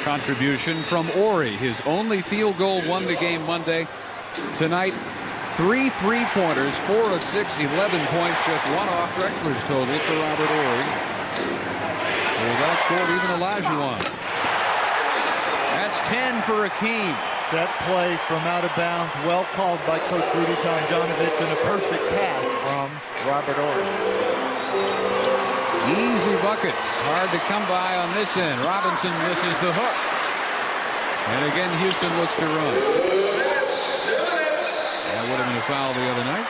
contribution from Horry. His only field goal won the game Monday. Tonight, 3 3-pointers, 4 of 6, 11 points, just 1 off Drexler's total for Robert Horry. Well, that scored even Olajuwon. That's 10 for Akeem. Set play from out of bounds, well called by Coach Rudy Tomjanovich, and a perfect pass from Robert Ory. Easy buckets. Hard to come by on this end. Robinson misses the hook. And again, Houston looks to run. That would have been a foul the other night.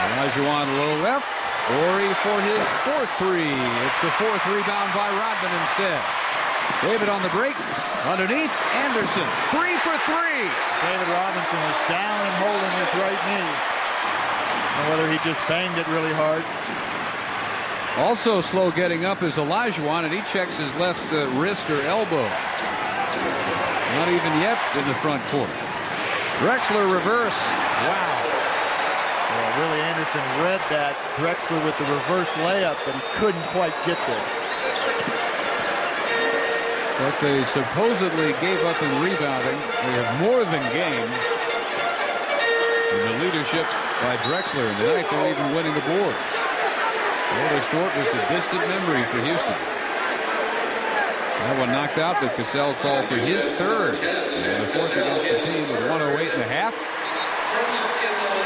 Olajuwon low left. Ory for his fourth three. It's the fourth rebound by Rodman instead. David on the break. Underneath. Anderson. 3 for 3. David Robinson is down and holding his right knee. And whether he just banged it really hard. Also slow getting up is Olajuwon, and he checks his left wrist or elbow. Not even yet in the front court. Drexler reverse. Wow. Well, Willie Anderson read that. Drexler with the reverse layup, but he couldn't quite get there. But they supposedly gave up in rebounding. They have more than gained. And the leadership by Drexler, and tonight they're even winning the boards. Otis Thorpe was a distant memory for Houston. That one knocked out, but Cassell called for his third. And the fourth against the team with 108.5.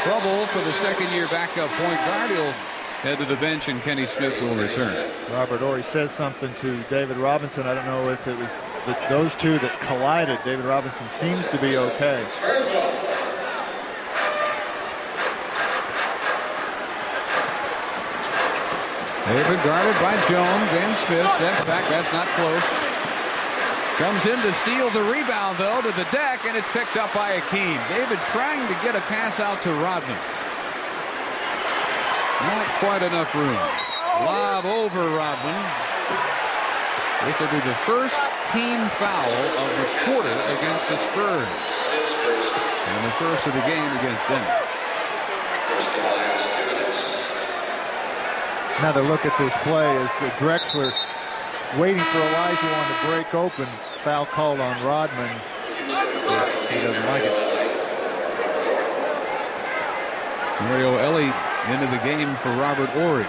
Trouble for the second-year backup point guard. He'll head to the bench, and Kenny Smith will return. Robert Ory says something to David Robinson. I don't know if it was those two that collided. David Robinson seems to be okay. David guarded by Jones and Smith. Steps back. That's not close. Comes in to steal the rebound, though, to the deck, and it's picked up by Akeem. David trying to get a pass out to Rodman. Not quite enough room. Lob over Rodman. This will be the first team foul of the quarter against the Spurs. And the first of the game against them. Another look at this play is Drexler waiting for Olajuwon to break open. Foul called on Rodman. He doesn't like it. Mario Elie into the game for Robert Ory.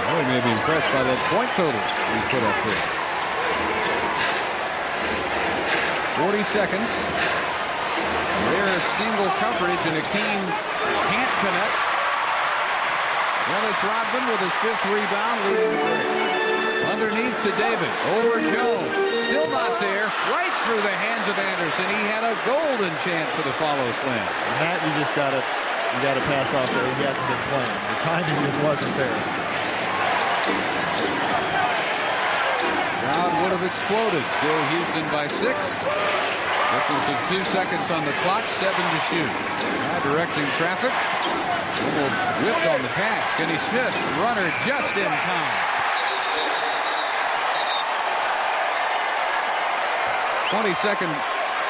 Ory may be impressed by that point total he put up here. 40 seconds. Rare single coverage, and Akeem can't connect. Dennis Rodman with his fifth rebound, leading the break. Underneath to David, over Jones, still not there, right through the hands of Anderson. He had a golden chance for the follow slam. And that you gotta pass off there. He hasn't been playing. The timing just wasn't there. Crowd would have exploded. Still Houston by 6. Difference of 2 seconds on the clock, 7 to shoot. Now directing traffic. Almost whipped on the pass. Kenny Smith, runner just in time. 20-second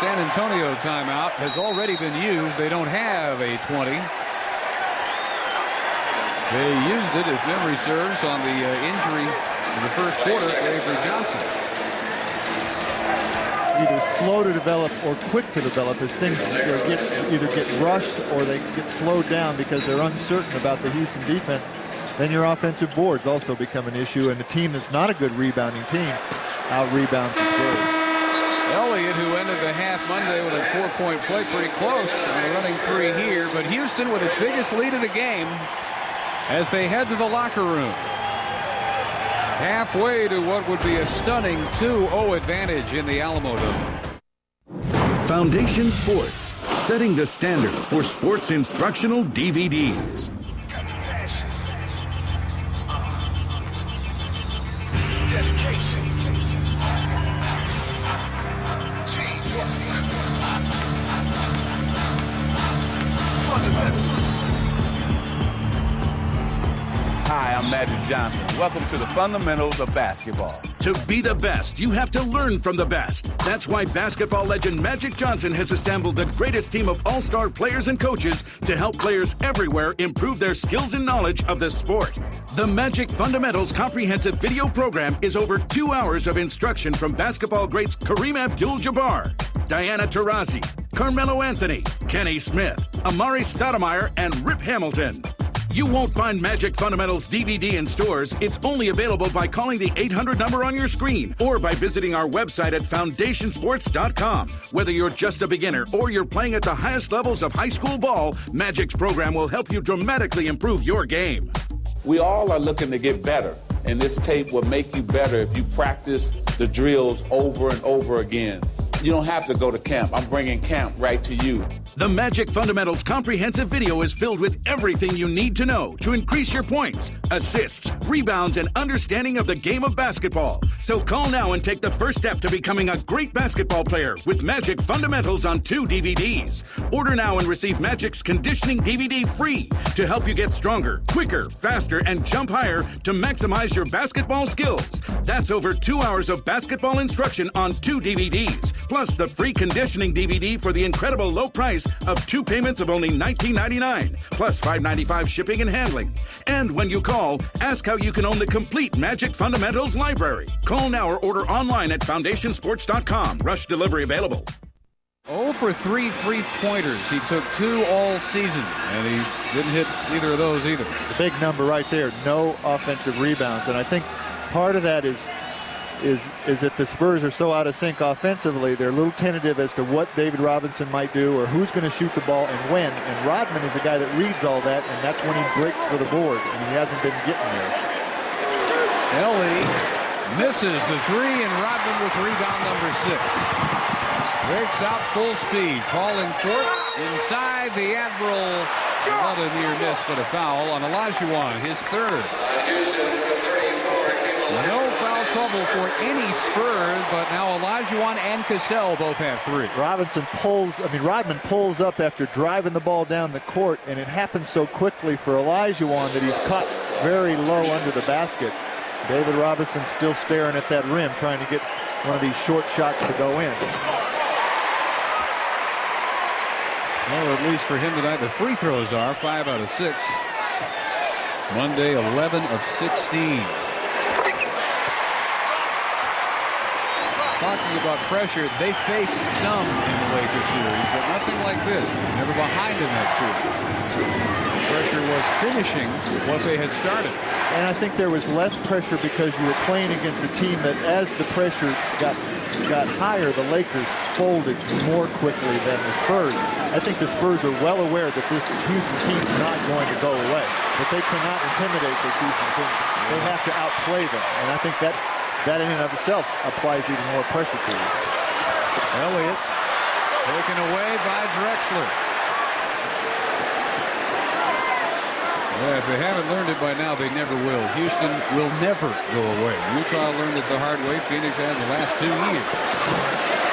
San Antonio timeout has already been used. They don't have a 20. They used it, if memory serves, on the injury in the first quarter for Avery Johnson. Either slow to develop or quick to develop as things either get rushed or they get slowed down because they're uncertain about the Houston defense. Then your offensive boards also become an issue, and a team that's not a good rebounding team out-rebounds the Spurs. Elliott, who ended the half Monday with a 4-point play, pretty close on the running three here, but Houston with its biggest lead of the game as they head to the locker room. Halfway to what would be a stunning 2-0 advantage in the Alamo Dome. Foundation Sports, setting the standard for sports instructional DVDs. Dedication. Hi, I'm Magic Johnson. Welcome to the fundamentals of basketball. To be the best, you have to learn from the best. That's why basketball legend Magic Johnson has assembled the greatest team of all-star players and coaches to help players everywhere improve their skills and knowledge of the sport. The Magic Fundamentals comprehensive video program is over 2 hours of instruction from basketball greats Kareem Abdul-Jabbar, Diana Taurasi, Carmelo Anthony, Kenny Smith, Amari Stoudemire, and Rip Hamilton. You won't find Magic Fundamentals DVD in stores. It's only available by calling the 800 number on your screen or by visiting our website at foundationsports.com. Whether you're just a beginner or you're playing at the highest levels of high school ball, Magic's program will help you dramatically improve your game. We all are looking to get better, and this tape will make you better if you practice the drills over and over again. You don't have to go to camp. I'm bringing camp right to you. The Magic Fundamentals comprehensive video is filled with everything you need to know to increase your points, assists, rebounds, and understanding of the game of basketball. So call now and take the first step to becoming a great basketball player with Magic Fundamentals on 2 DVDs. Order now and receive Magic's conditioning DVD free to help you get stronger, quicker, faster, and jump higher to maximize your basketball skills. That's over 2 hours of basketball instruction on 2 DVDs, plus the free conditioning DVD for the incredible low price of 2 payments of only $19.99, plus $5.95 shipping and handling. And when you call, ask how you can own the complete Magic Fundamentals library. Call now or order online at foundationsports.com. Rush delivery available. 0 for 3 3-pointers. He took 2 all season, and he didn't hit either of those either. The big number right there, no offensive rebounds. And I think part of that is that the Spurs are so out of sync offensively. They're a little tentative as to what David Robinson might do or who's going to shoot the ball and when. And Rodman is a guy that reads all that, and that's when he breaks for the board. And he hasn't been getting there. Ellie misses the 3, and Rodman with rebound number 6. Breaks out full speed. Calling for it. Inside the Admiral. Another near miss for the foul on Olajuwon, his 3rd. No foul trouble for any Spurs, but now Olajuwon and Cassell both have 3. Rodman pulls up after driving the ball down the court, and it happens so quickly for Olajuwon that he's caught very low under the basket. David Robinson still staring at that rim, trying to get one of these short shots to go in. Well, at least for him tonight, the free throws are 5 out of 6. Monday, 11 of 16. Talking about pressure, they faced some in the Lakers series, but nothing like this. Never behind in that series. The pressure was finishing what they had started. And I think there was less pressure because you were playing against a team that, as the pressure got higher, the Lakers folded more quickly than the Spurs. I think the Spurs are well aware that this Houston team's not going to go away, but they cannot intimidate this Houston team. They have to outplay them, and I think that in and of itself applies even more pressure to you. Elliott taken away by Drexler. Yeah, if they haven't learned it by now, they never will. Houston will never go away. Utah learned it the hard way. Phoenix has the last 2 years.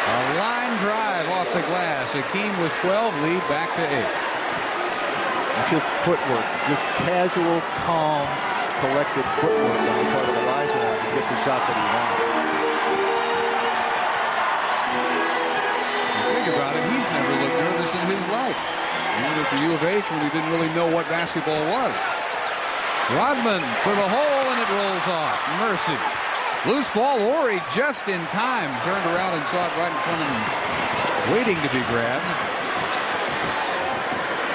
A line drive off the glass. Hakeem with 12, lead back to 8. Just footwork, just casual, calm, collected footwork on the part of Olajuwon to get the shot that he wanted. Think about it, he's never looked nervous in his life. Even at the U of H when he didn't really know what basketball was. Rodman for the hole, and it rolls off. Mercy. Loose ball. Horry just in time. Turned around and saw it right in front of him, waiting to be grabbed.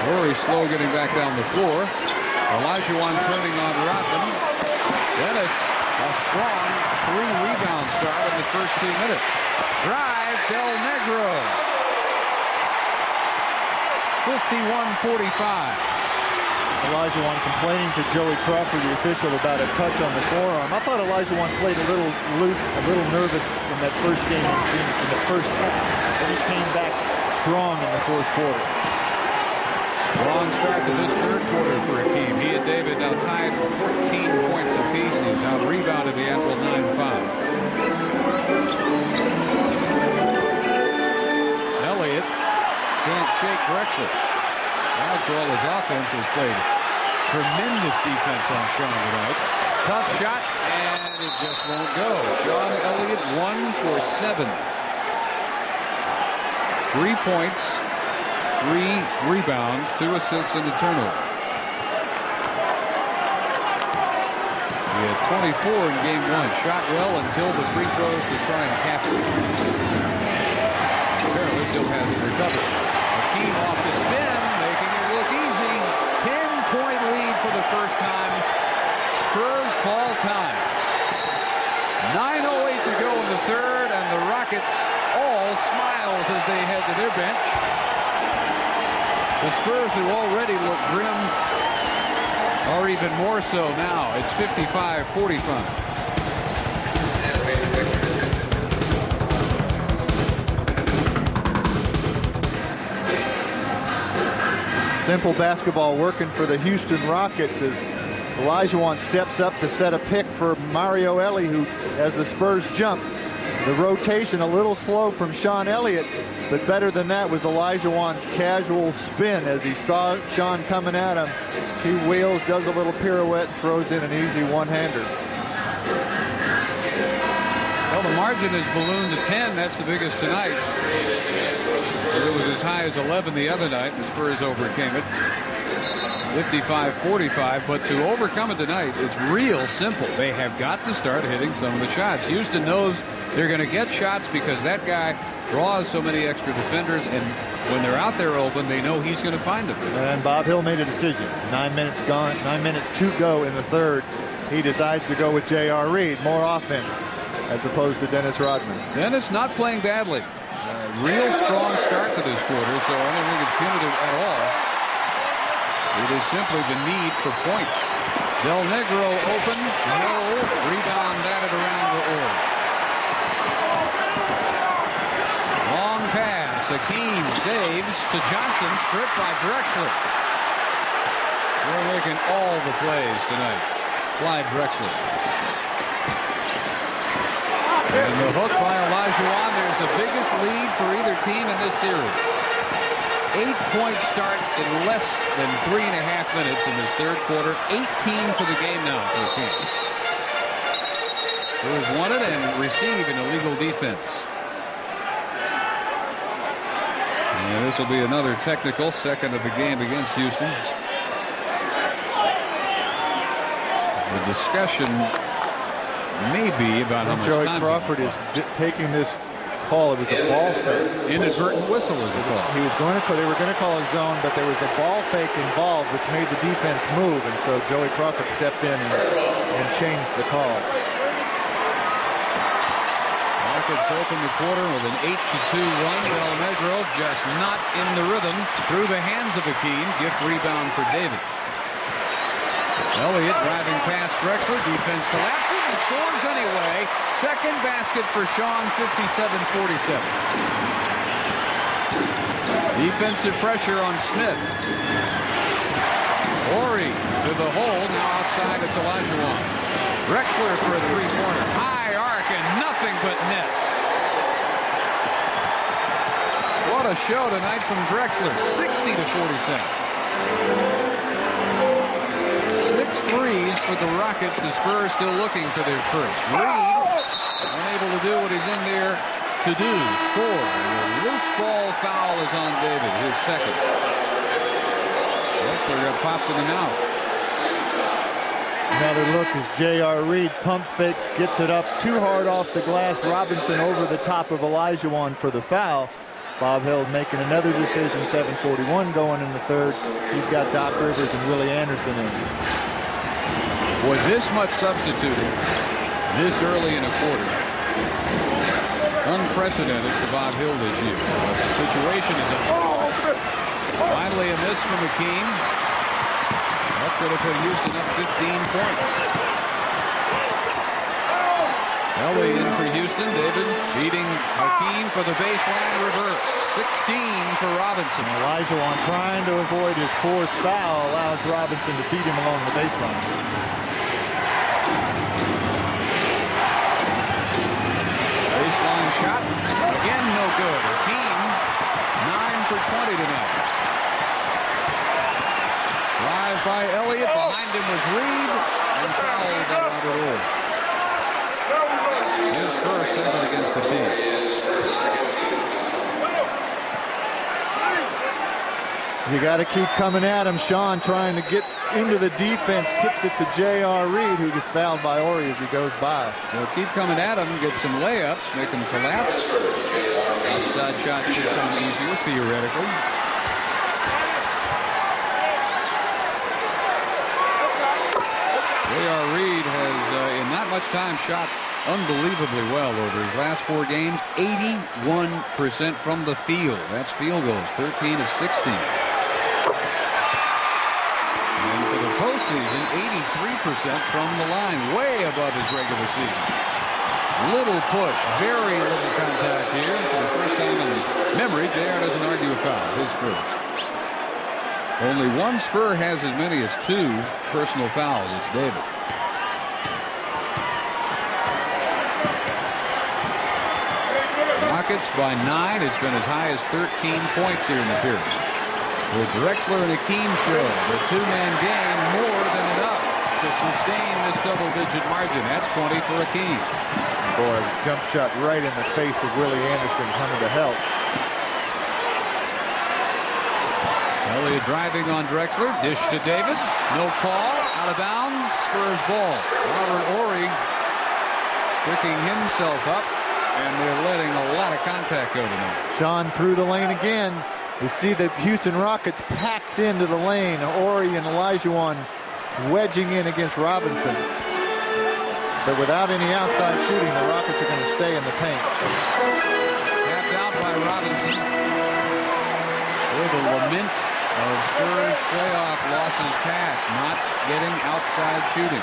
Horry slow getting back down the floor. Olajuwon turning on Rodman. Dennis, a strong 3-rebound start in the first 2 minutes. Drives El Negro. 51-45. Olajuwon complaining to Joey Crawford, the official, about a touch on the forearm. I thought Olajuwon played a little loose, a little nervous in that first game in Phoenix, in the first half, but he came back strong in the 4th quarter. Strong start to this 3rd quarter for Hakeem. He and David now tied 14 points apiece. He's out rebounded the Admiral 9-5. Elliott can't shake Drexler. Now for all his offense has played tremendous defense on Sean tonight. Tough shot, and it just won't go. Sean Elliott 1 for 7. 3 points, 3 rebounds, 2 assists, and a turnover. He had 24 in game 1. Shot well until the free throws to try and capture it. Apparently still hasn't recovered. Hakeem off the spin, making it look easy. 10-point lead for as they head to their bench. The Spurs, who already look grim, are even more so now. It's 55-45. Simple basketball working for the Houston Rockets as Olajuwon steps up to set a pick for Mario Elie, who, as the Spurs jump, the rotation a little slow from Sean Elliott, but better than that was Olajuwon's casual spin as he saw Sean coming at him. He wheels, does a little pirouette, throws in an easy one-hander. Well, the margin is ballooned to 10. That's the biggest tonight. It was as high as 11 the other night. The Spurs overcame it. 55-45, but to overcome it tonight, it's real simple. They have got to start hitting some of the shots. Houston knows they're going to get shots because that guy draws so many extra defenders, and when they're out there open, they know he's going to find them. And Bob Hill made a decision. 9 minutes gone, 9 minutes to go in the third. He decides to go with J.R. Reed, more offense, as opposed to Dennis Rodman. Dennis not playing badly. Real strong start to this quarter, so I don't think it's punitive at all. It is simply the need for points. Del Negro open, no, rebound batted around to Orr. Long pass, Hakeem saves to Johnson, stripped by Drexler. They're making all the plays tonight. Clyde Drexler. And the hook by Olajuwon. There's the biggest lead for either team in this series. 8-point start in less than 3.5 minutes in this third quarter. 18 for the game now for the team. It was wanted and receive an illegal defense. And this will be another technical, second of the game against Houston. The discussion maybe about how much Joey time Crawford is taking this call. It was a ball fake. Inadvertent whistle is the call. He was going to call, they were going to call a zone, but there was a ball fake involved, which made the defense move, and so Joey Crawford stepped in and changed the call. Rockets open the quarter with an 8-2 run. Del Negro just not in the rhythm. Through the hands of Hakeem. Gift rebound for David. Elliott driving past Drexler. Defense collapses and scores anyway. Second basket for Sean, 57-47. Defensive pressure on Smith. Horry to the hole. Now outside it's Olajuwon. Drexler for a three-pointer. High arc and nothing but net. What a show tonight from Drexler. 60-47. 6 threes for the Rockets. The Spurs still looking for their first. Reed unable to do what he's in there to do. Score. The loose ball foul is on David. His second. Drexler got popped in the mouth. Another look as J.R. Reed pump fakes, gets it up too hard off the glass. Robinson over the top of Olajuwon for the foul. Bob Hill making another decision. 7:41 going in the third. He's got Doc Rivers and Willie Anderson in. Boy, this much substituting this early in a quarter. Unprecedented for Bob Hill this year. The situation is finally a miss from Hakeem. That could have put Houston up 15 points. Ellie in for Houston. David beating Hakeem for the baseline reverse. 16 for Robinson. Olajuwon trying to avoid his fourth foul allows Robinson to beat him along the baseline. Baseline shot. Again, no good. Hakeem, 9 for 20 tonight. Drive by Elliott. Behind him was Reed. And fouled by Robert Orr. His first seven against the team. You got to keep coming at him. Sean trying to get into the defense, kicks it to J.R. Reed, who gets fouled by Horry as he goes by. They'll keep coming at him, get some layups, make them collapse. Outside shot should come easier, theoretically. J.R. Reed has, in that much time, shot unbelievably well over his last 4 games. 81% from the field. That's field goals, 13 of 16. And for the postseason, 83% from the line, way above his regular season. Little push, very little contact here. For the first time in memory, JR doesn't argue a foul. His first. Only one Spur has as many as 2 personal fouls. It's David. Rockets by 9. It's been as high as 13 points here in the period. With Drexler and Akeem show the 2-man game more than enough to sustain this double-digit margin. That's 20 for Akeem. Boy, jump shot right in the face of Willie Anderson coming to help. Elliott driving on Drexler. Dish to David. No call. Out of bounds. Spurs ball. Robert Horry picking himself up. And they're letting a lot of contact go tonight. Sean through the lane again. You see the Houston Rockets packed into the lane. Horry and Olajuwon wedging in against Robinson. But without any outside shooting, the Rockets are going to stay in the paint. Tapped out by Robinson. With a lament of Spurs playoff losses past, not getting outside shooting.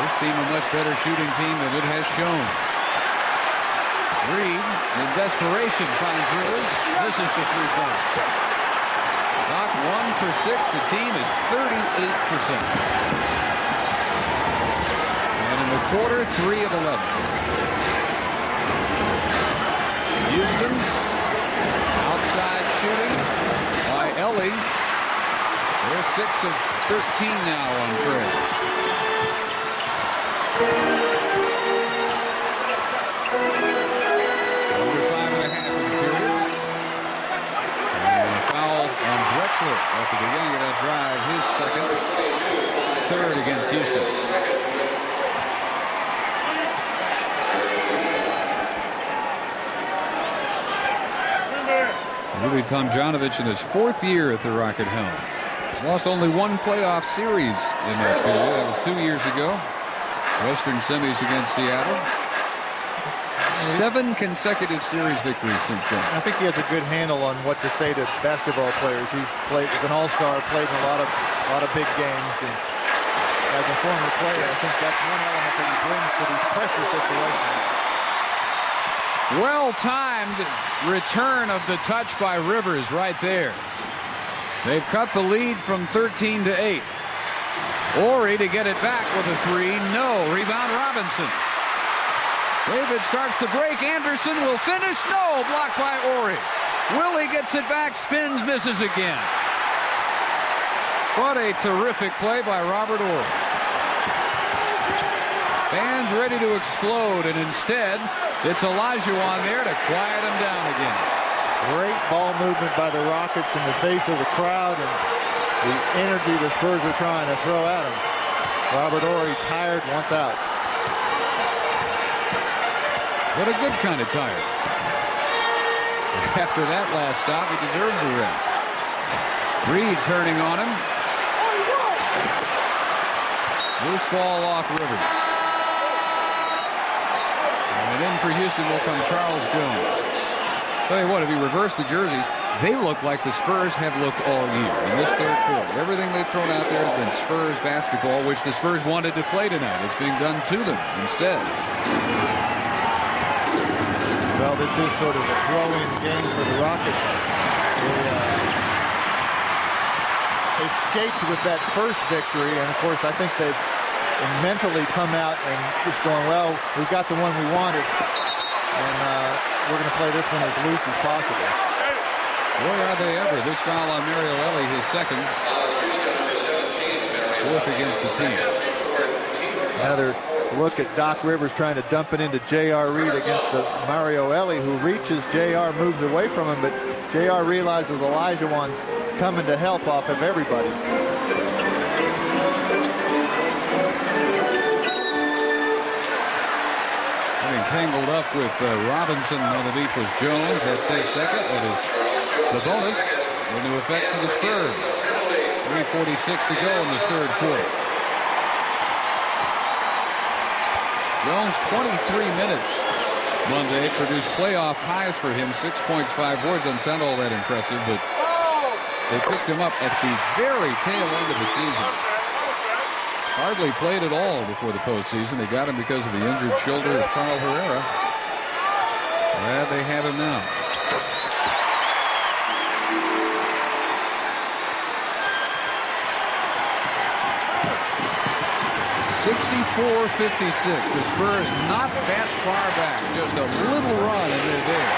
This team a much better shooting team than it has shown. Reed in desperation finds Rivers. This is the 3-point. Doc 1 for 6. The team is 38%. And in the quarter, 3 of 11. Houston outside shooting by Ellie. They're 6 of 13 now on trails. Under 5.5 in the period. And a foul on Drexler after the young enough drive, his second, third against Houston. Willie Tomjanovich in his 4th year at the Rocket helm. He's lost only 1 playoff series in that period. That was 2 years ago. Western semis against Seattle. 7 consecutive series victories since then. I think he has a good handle on what to say to basketball players. He played as an all-star, played in a lot of big games, and as a former player, I think that's one element that he brings to these pressure situations. Well-timed return of the touch by Rivers right there. They've cut the lead from 13 to 8. Horry to get it back with a 3. No. Rebound Robinson. David starts to break. Anderson will finish. No. Blocked by Horry. Willie gets it back. Spins. Misses again. What a terrific play by Robert Horry. Fans ready to explode, and instead it's Olajuwon there to quiet him down again. Great ball movement by the Rockets in the face of the crowd and the energy the Spurs are trying to throw at him. Robert Horry tired, once out. What a good kind of tired. After that last stop, he deserves a rest. Reed turning on him. Loose ball off Rivers. And in for Houston will come Charles Jones. Tell you what, if you reverse the jerseys, they look like the Spurs have looked all year in this 3rd quarter. Everything they've thrown out there has been Spurs basketball, which the Spurs wanted to play tonight. It's being done to them instead. Well, this is sort of a throw-in game for the Rockets. They escaped with that first victory, and of course I think they've mentally come out and just going, well, we got the one we wanted, and we're going to play this one as loose as possible. Boy, are they ever. This foul on Mario Ellie, his second. 4th against the team. Another look at Doc Rivers trying to dump it into J.R. Reed against the Mario Ellie, who reaches. J.R. moves away from him, but J.R. realizes Olajuwon's coming to help off of everybody. Getting tangled up with Robinson underneath was Jones. That's his second. That is the bonus into effect for the Spurs. 3:46 to go in the 3rd quarter. Jones, 23 minutes Monday, produced playoff highs for him. 6 points, 5 boards. Doesn't sound all that impressive, but they picked him up at the very tail end of the season. Hardly played at all before the postseason. They got him because of the injured shoulder of Carl Herrera. Glad they have him now. (64-56). The Spurs not that far back. Just a little run and they're there.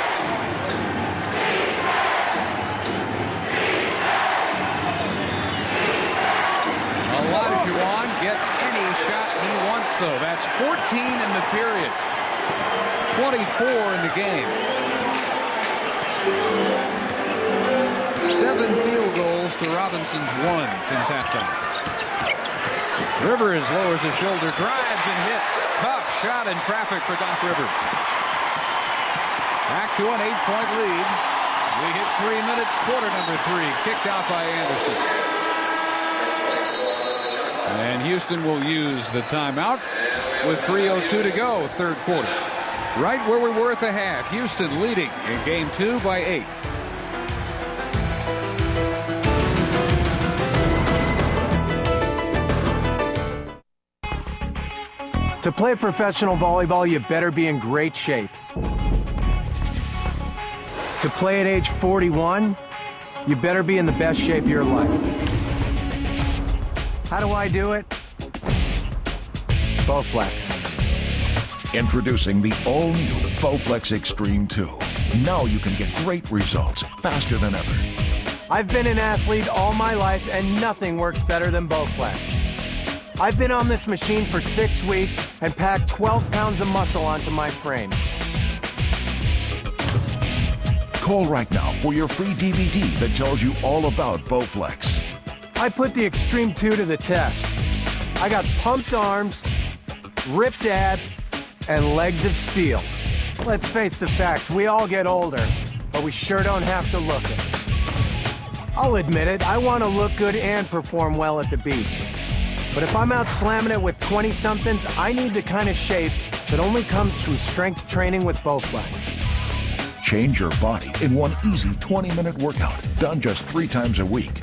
Olajuwon gets any shot he wants, though. That's 14 in the period. 24 in the game. 7 field goals to Robinson's 1 since halftime. Rivers lowers his shoulder, drives and hits. Tough shot in traffic for Doc Rivers. Back to an 8-point lead. We hit 3 minutes, quarter number 3. Kicked out by Anderson. And Houston will use the timeout with 3:02 to go, third quarter. Right where we were at the half. Houston leading in game 2 by 8. To play professional volleyball, you better be in great shape. To play at age 41, you better be in the best shape of your life. How do I do it? Bowflex. Introducing the all-new Bowflex Extreme 2. Now you can get great results faster than ever. I've been an athlete all my life, and nothing works better than Bowflex. I've been on this machine for 6 weeks and packed 12 pounds of muscle onto my frame. Call right now for your free DVD that tells you all about Bowflex. I put the Extreme 2 to the test. I got pumped arms, ripped abs, and legs of steel. Let's face the facts, we all get older, but we sure don't have to look it. I'll admit it, I want to look good and perform well at the beach. But if I'm out slamming it with 20-somethings, I need the kind of shape that only comes through strength training with Bowflex. Change your body in one easy 20-minute workout, done just 3 times a week.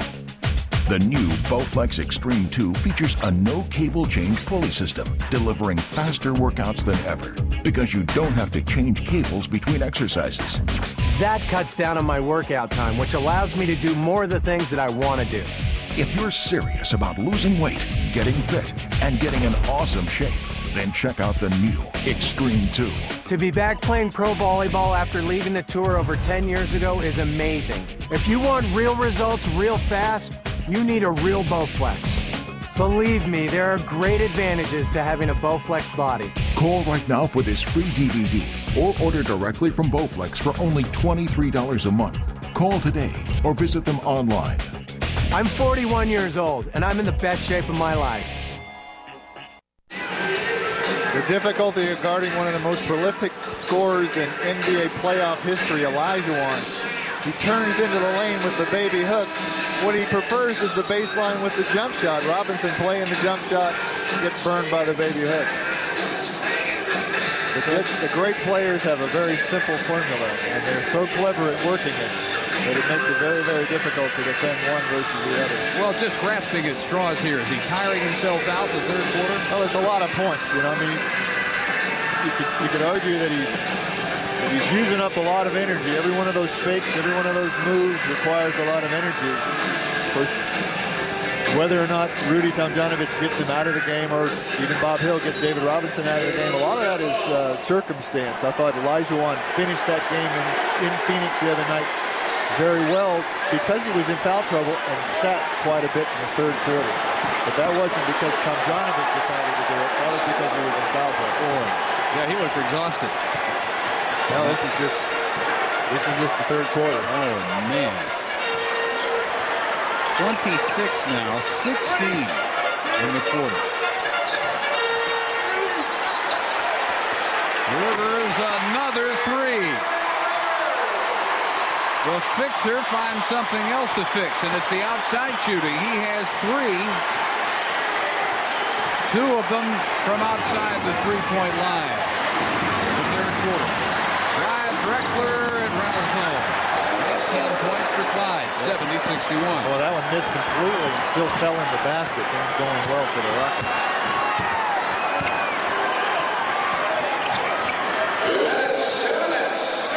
The new Bowflex Extreme 2 features a no-cable change pulley system, delivering faster workouts than ever, because you don't have to change cables between exercises. That cuts down on my workout time, which allows me to do more of the things that I want to do. If you're serious about losing weight, getting fit, and getting in awesome shape, then check out the new Extreme 2. To be back playing pro volleyball after leaving the tour over 10 years ago is amazing. If you want real results real fast, you need a real Bowflex. Believe me, there are great advantages to having a Bowflex body. Call right now for this free DVD or order directly from Bowflex for only $23 a month. Call today or visit them online. I'm 41 years old, and I'm in the best shape of my life. The difficulty of guarding one of the most prolific scorers in NBA playoff history, Olajuwon. He turns into the lane with the baby hook. What he prefers is the baseline with the jump shot. Robinson playing the jump shot, gets burned by the baby hook. The great players have a very simple formula, and they're so clever at working it that it makes it very, very difficult to defend one versus the other. Well, just grasping at straws here. Is he tiring himself out the third quarter? Well, there's a lot of points, you know. I mean, you could argue that he's using up a lot of energy. Every one of those fakes, every one of those moves requires a lot of energy. Of course, whether or not Rudy Tomjanovich gets him out of the game or even Bob Hill gets David Robinson out of the game, a lot of that is circumstance. I thought Olajuwon finished that game in Phoenix the other night very well because he was in foul trouble and sat quite a bit in the third quarter. But that wasn't because Tomjanovich decided to do it. That was because he was in foul trouble. Yeah, he looks exhausted. Now this is just the third quarter. Oh, man. 26 now, 16 in the quarter. Rivers another 3. The fixer finds something else to fix, and it's the outside shooting. He has 3. 2 of them from outside the three-point line. The third quarter. Drive, Drexler, and Reynolds home. 18 points for Clyde, 70-61. Well, that one missed completely and still fell in the basket. Things going well for the Rockets.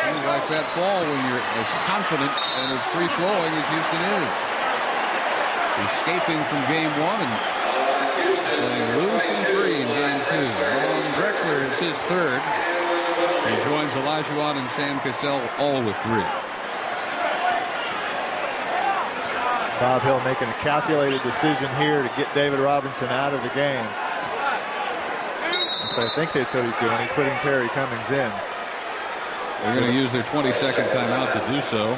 Seems like that fall when you're as confident and as free-flowing as Houston is. Escaping from game 1 and playing loose and free in game 2. Long Drexler, it's his third. He joins Olajuwon and Sam Cassell all with 3. Bob Hill making a calculated decision here to get David Robinson out of the game. So I think that's what he's doing. He's putting Terry Cummings in. They're going to use their 22nd timeout to do so.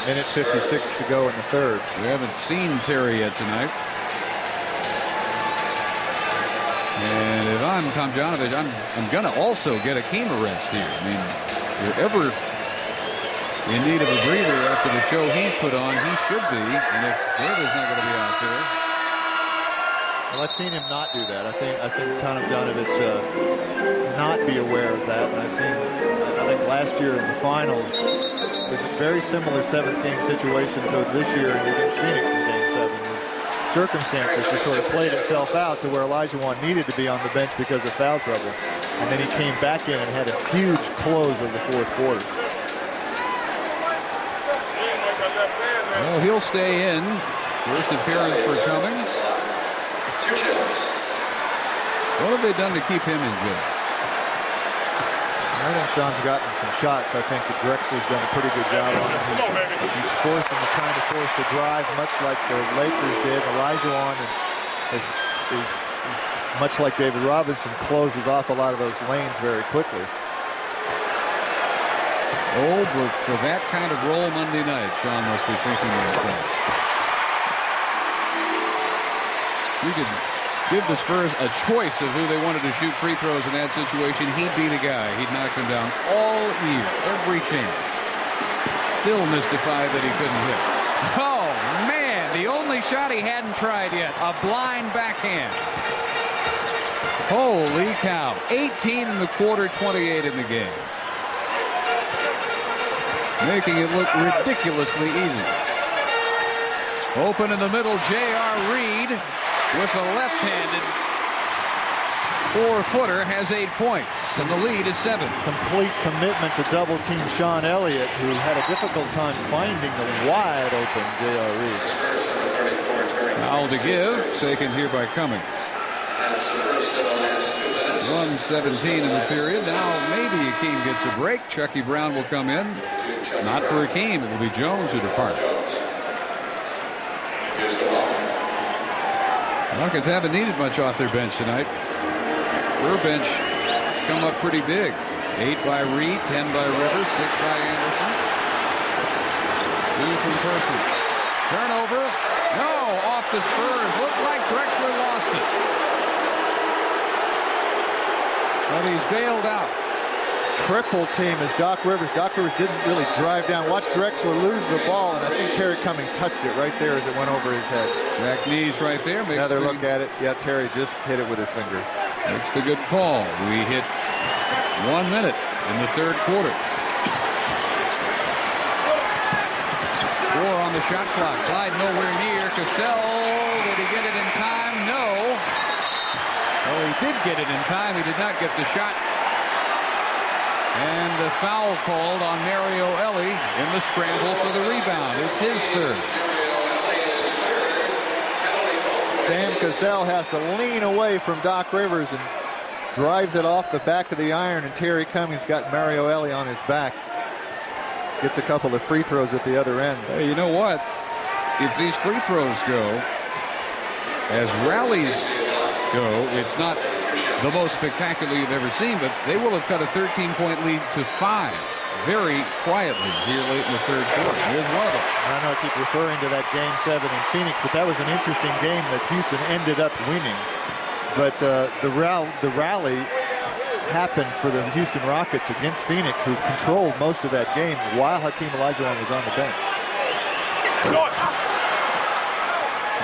Minute 56 to go in the third. We haven't seen Terry yet tonight. And if I'm Tomjanovich, I'm going to also get a Akeem a rest here. I mean, if you're ever in need of a breather after the show he's put on, he should be. And if David's not going to be out there. Well, I've seen him not do that. I've seen Tomjanovich not be aware of that. And I think last year in the finals it was a very similar 7th game situation to this year against Phoenix in game 7. The circumstances just sort of played itself out to where Olajuwon needed to be on the bench because of foul trouble. And then he came back in and had a huge close of the fourth quarter. Well, he'll stay in. First appearance for Cummings. What have they done to keep him in jail? I think Sean's gotten some shots. I think that Drexler's done a pretty good job on him. He's forcing him, trying to force the drive, much like the Lakers did. Olajuwon is much like David Robinson, closes off a lot of those lanes very quickly. Oh, but for that kind of role Monday night, Sean must be thinking to himself. You could give the Spurs a choice of who they wanted to shoot free throws in that situation. He'd be the guy. He'd knock them down all year, every chance. Still mystified that he couldn't hit. Oh, man, the only shot he hadn't tried yet, a blind backhand. Holy cow. 18 in the quarter, 28 in the game. Making it look ridiculously easy. Open in the middle, J.R. Reed with a left-handed 4-footer has 8 points, and the lead is 7. Complete commitment to double-team Sean Elliott, who had a difficult time finding the wide-open J.R. Reed. Foul to give, taken here by Cummings. 1:17 in the period. Now maybe Akeem gets a break. Chucky Brown will come in. Not for Akeem. It will be Jones who departs. Rockets haven't needed much off their bench tonight. Their bench come up pretty big. 8 by Reed, 10 by Rivers, 6 by Anderson. 2 from Person. Turnover. No, off the Spurs. Looked like Drexler lost it. But he's bailed out. Triple team is Doc Rivers. Doc Rivers didn't really drive down. Watch Drexler lose the ball, and I think Terry Cummings touched it right there as it went over his head. Jack knees right there. Another look at it. Yeah, Terry just hit it with his finger. Makes the good call. We hit 1 minute in the third quarter. 4 on the shot clock. Clyde nowhere near. Cassell, did he get it in time? No. Oh, he did get it in time. He did not get the shot. And the foul called on Mario Elie in the scramble for the rebound. It's his third. Sam Cassell has to lean away from Doc Rivers and drives it off the back of the iron, and Terry Cummings got Mario Elie on his back. Gets a couple of free throws at the other end. Hey, you know what? If these free throws go as rallies go, it's not the most spectacular you've ever seen, but they will have cut a 13-point lead to 5 very quietly here late in the third quarter. Here's one of them. I know I keep referring to that Game 7 in Phoenix, but that was an interesting game that Houston ended up winning. But the rally happened for the Houston Rockets against Phoenix, who controlled most of that game while Hakeem Olajuwon was on the bench.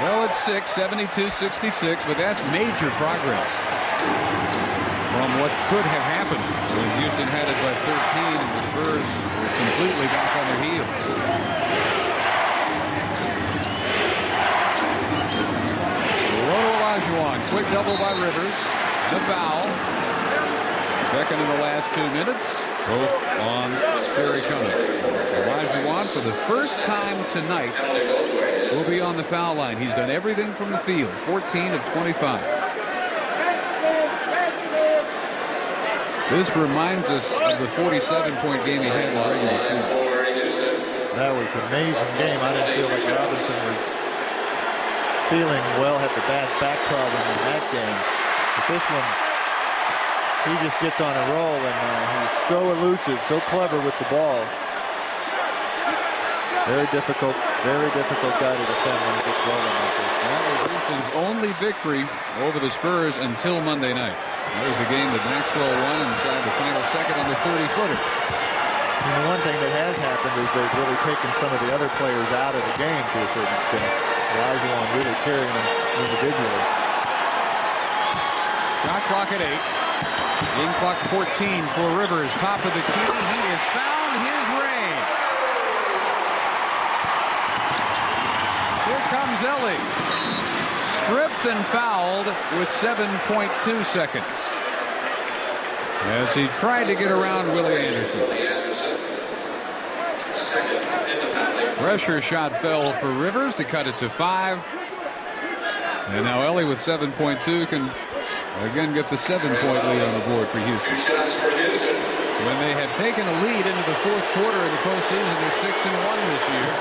Well, it's 72-66, but that's major progress from what could have happened when Houston had it by 13 and the Spurs were completely back on their heels. Roto Olajuwon, quick double by Rivers. The foul. Second in the last 2 minutes, both on Terry Cummings. Olajuwon, for the first time tonight, will be on the foul line. He's done everything from the field, 14 of 25. This reminds us of the 47-point game he had in the regular season. That was an amazing game. I didn't feel like Robinson was feeling well, had the bad back problem in that game. But this one, he just gets on a roll, and he's so elusive, so clever with the ball. Very difficult guy to defend when he gets rolling like this. That was Houston's only victory over the Spurs until Monday night. That was the game that Maxwell won inside the final second on the 30-footer. And the one thing that has happened is they've really taken some of the other players out of the game to a certain extent. Olajuwon really carrying them individually. Shot clock at 8. Game clock 14 for Rivers. Top of the key. He has found his range. Here comes Ellie. Stripped and fouled with 7.2 seconds. As he tried to get around Willie Anderson. Pressure shot fell for Rivers to cut it to 5. And now Ellie with 7.2 can again get the 7-point lead on the board for Houston. When they have taken a lead into the fourth quarter of the postseason, they're 6-1 this year.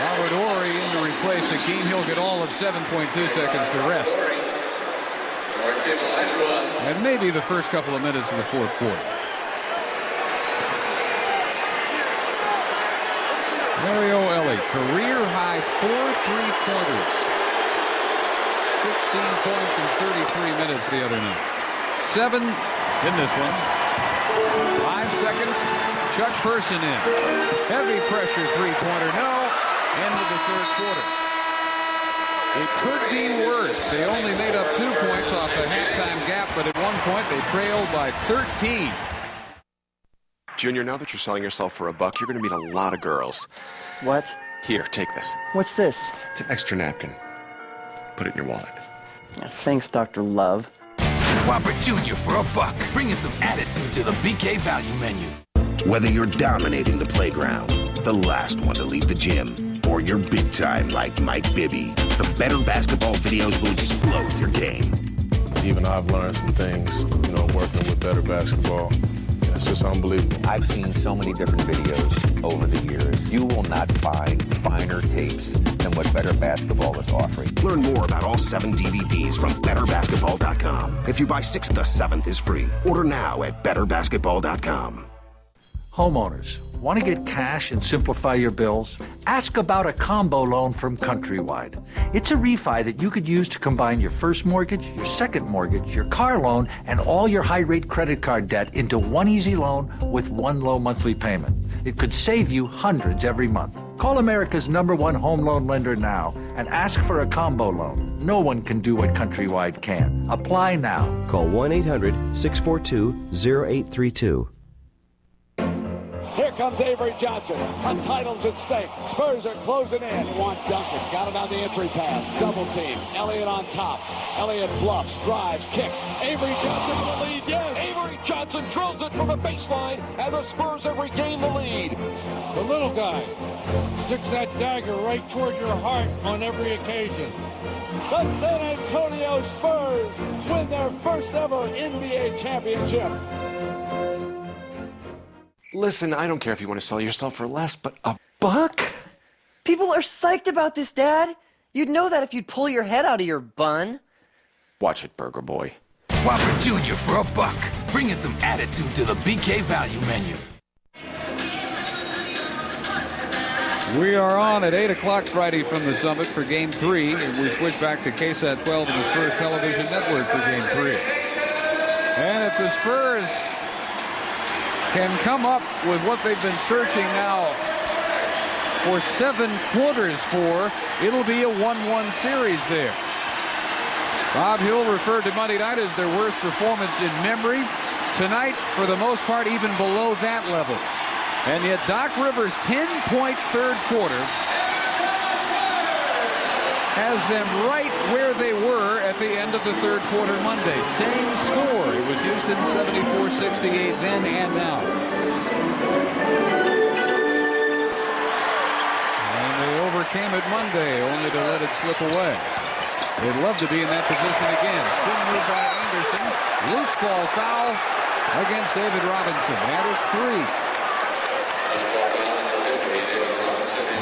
Robert Horry in to replace Hakeem. He'll get all of 7.2 seconds to rest. And maybe the first couple of minutes of the fourth quarter. Mario Ellie, career high 4 3-pointers. 16 points in 33 minutes the other night. 7 in this one. 5 seconds. Chuck Person in. Heavy pressure 3-pointer. No. End of the third quarter. It could be worse. They only made up 2 points off the halftime gap, but at one point they trailed by 13. Junior, now that you're selling yourself for $1, you're going to meet a lot of girls. What? Here, take this. What's this? It's an extra napkin. Put it in your wallet. Thanks, Dr. Love. Whopper Junior for $1. Bringing some attitude to the BK value menu. Whether you're dominating the playground, the last one to leave the gym, or you're big time like Mike Bibby, the Better Basketball videos will explode your game. Even I've learned some things, working with Better Basketball. It's just unbelievable. I've seen so many different videos over the years. You will not find finer tapes than what Better Basketball is offering. Learn more about all 7 DVDs from BetterBasketball.com. If you buy 6, the 7th is free. Order now at BetterBasketball.com. Homeowners, want to get cash and simplify your bills? Ask about a combo loan from Countrywide. It's a refi that you could use to combine your first mortgage, your second mortgage, your car loan, and all your high-rate credit card debt into one easy loan with one low monthly payment. It could save you hundreds every month. Call America's #1 home loan lender now and ask for a combo loan. No one can do what Countrywide can. Apply now. Call 1-800-642-0832. Here comes Avery Johnson. A title's at stake. Spurs are closing in. They want Duncan. Got it on the entry pass. Double team. Elliott on top. Elliott bluffs, drives, kicks. Avery Johnson with the lead. Yes. Avery Johnson drills it from the baseline, and the Spurs have regained the lead. The little guy sticks that dagger right toward your heart on every occasion. The San Antonio Spurs win their first ever NBA championship. Listen, I don't care if you want to sell yourself for less, but $1? People are psyched about this, Dad. You'd know that if you'd pull your head out of your bun. Watch it, Burger Boy. Whopper Junior for $1. Bringing some attitude to the BK value menu. We are on at 8 o'clock Friday from the Summit for Game 3, and we switch back to KSAT 12 and the Spurs Television Network for Game 3. And if the Spurs can come up with what they've been searching now for 7 quarters for. It'll be a 1-1 series there. Bob Hill referred to Monday night as their worst performance in memory. Tonight, for the most part, even below that level. And yet Doc Rivers' 10-point third quarter has them right where they were at the end of the third quarter Monday. Same score. It was Houston 74-68 then and now. And they overcame it Monday, only to let it slip away. They'd love to be in that position again. Spin move by Anderson. Loose ball foul against David Robinson. That is 3.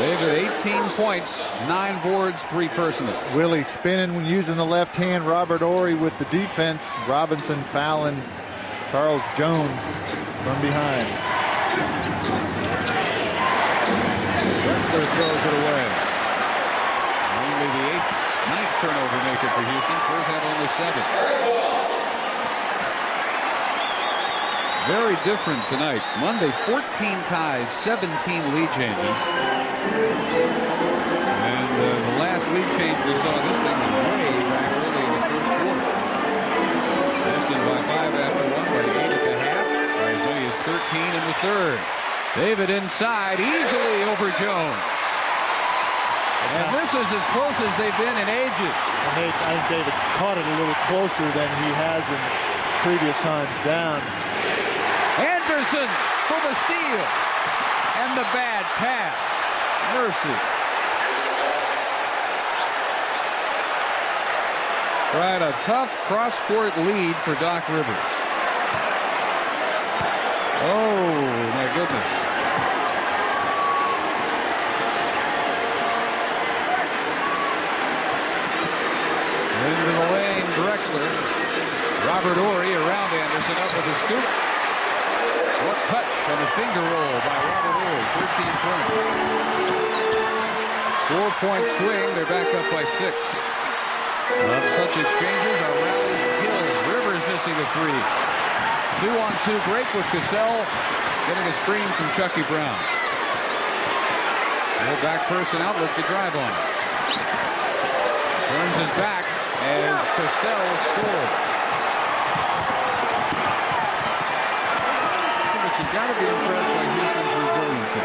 David, 18 points, 9 boards, 3 personals. Willie spinning when using the left hand. Robert Horry with the defense. Robinson fouling Charles Jones from behind. Drexler throws it away. Only the 9th turnover maker for Houston. Spurs had only 7. Very different tonight. Monday, 14 ties, 17 lead changes. And the last lead change we saw in this thing was way back early in the first quarter. Houston by 5 after 1, by 8 at the half, by as many as 13 in the third. David inside, easily over Jones. And this is as close as they've been in ages. I think David caught it a little closer than he has in previous times down. Anderson for the steal. And the bad pass. Mercy. Right, a tough cross-court lead for Doc Rivers. Oh, my goodness. Into the lane, Drexler. Robert Horry around Anderson, up with a scoop. What touch on a finger roll by Robert Horry, 13 points. 4-point swing, they're back up by 6. On such exchanges, our rallies killed. Rivers missing a 3. 2-on-2 break with Cassell getting a screen from Chucky Brown. No back person out, look to drive on. Turns his back as Cassell scores. But you've got to be impressed by Houston's resiliency.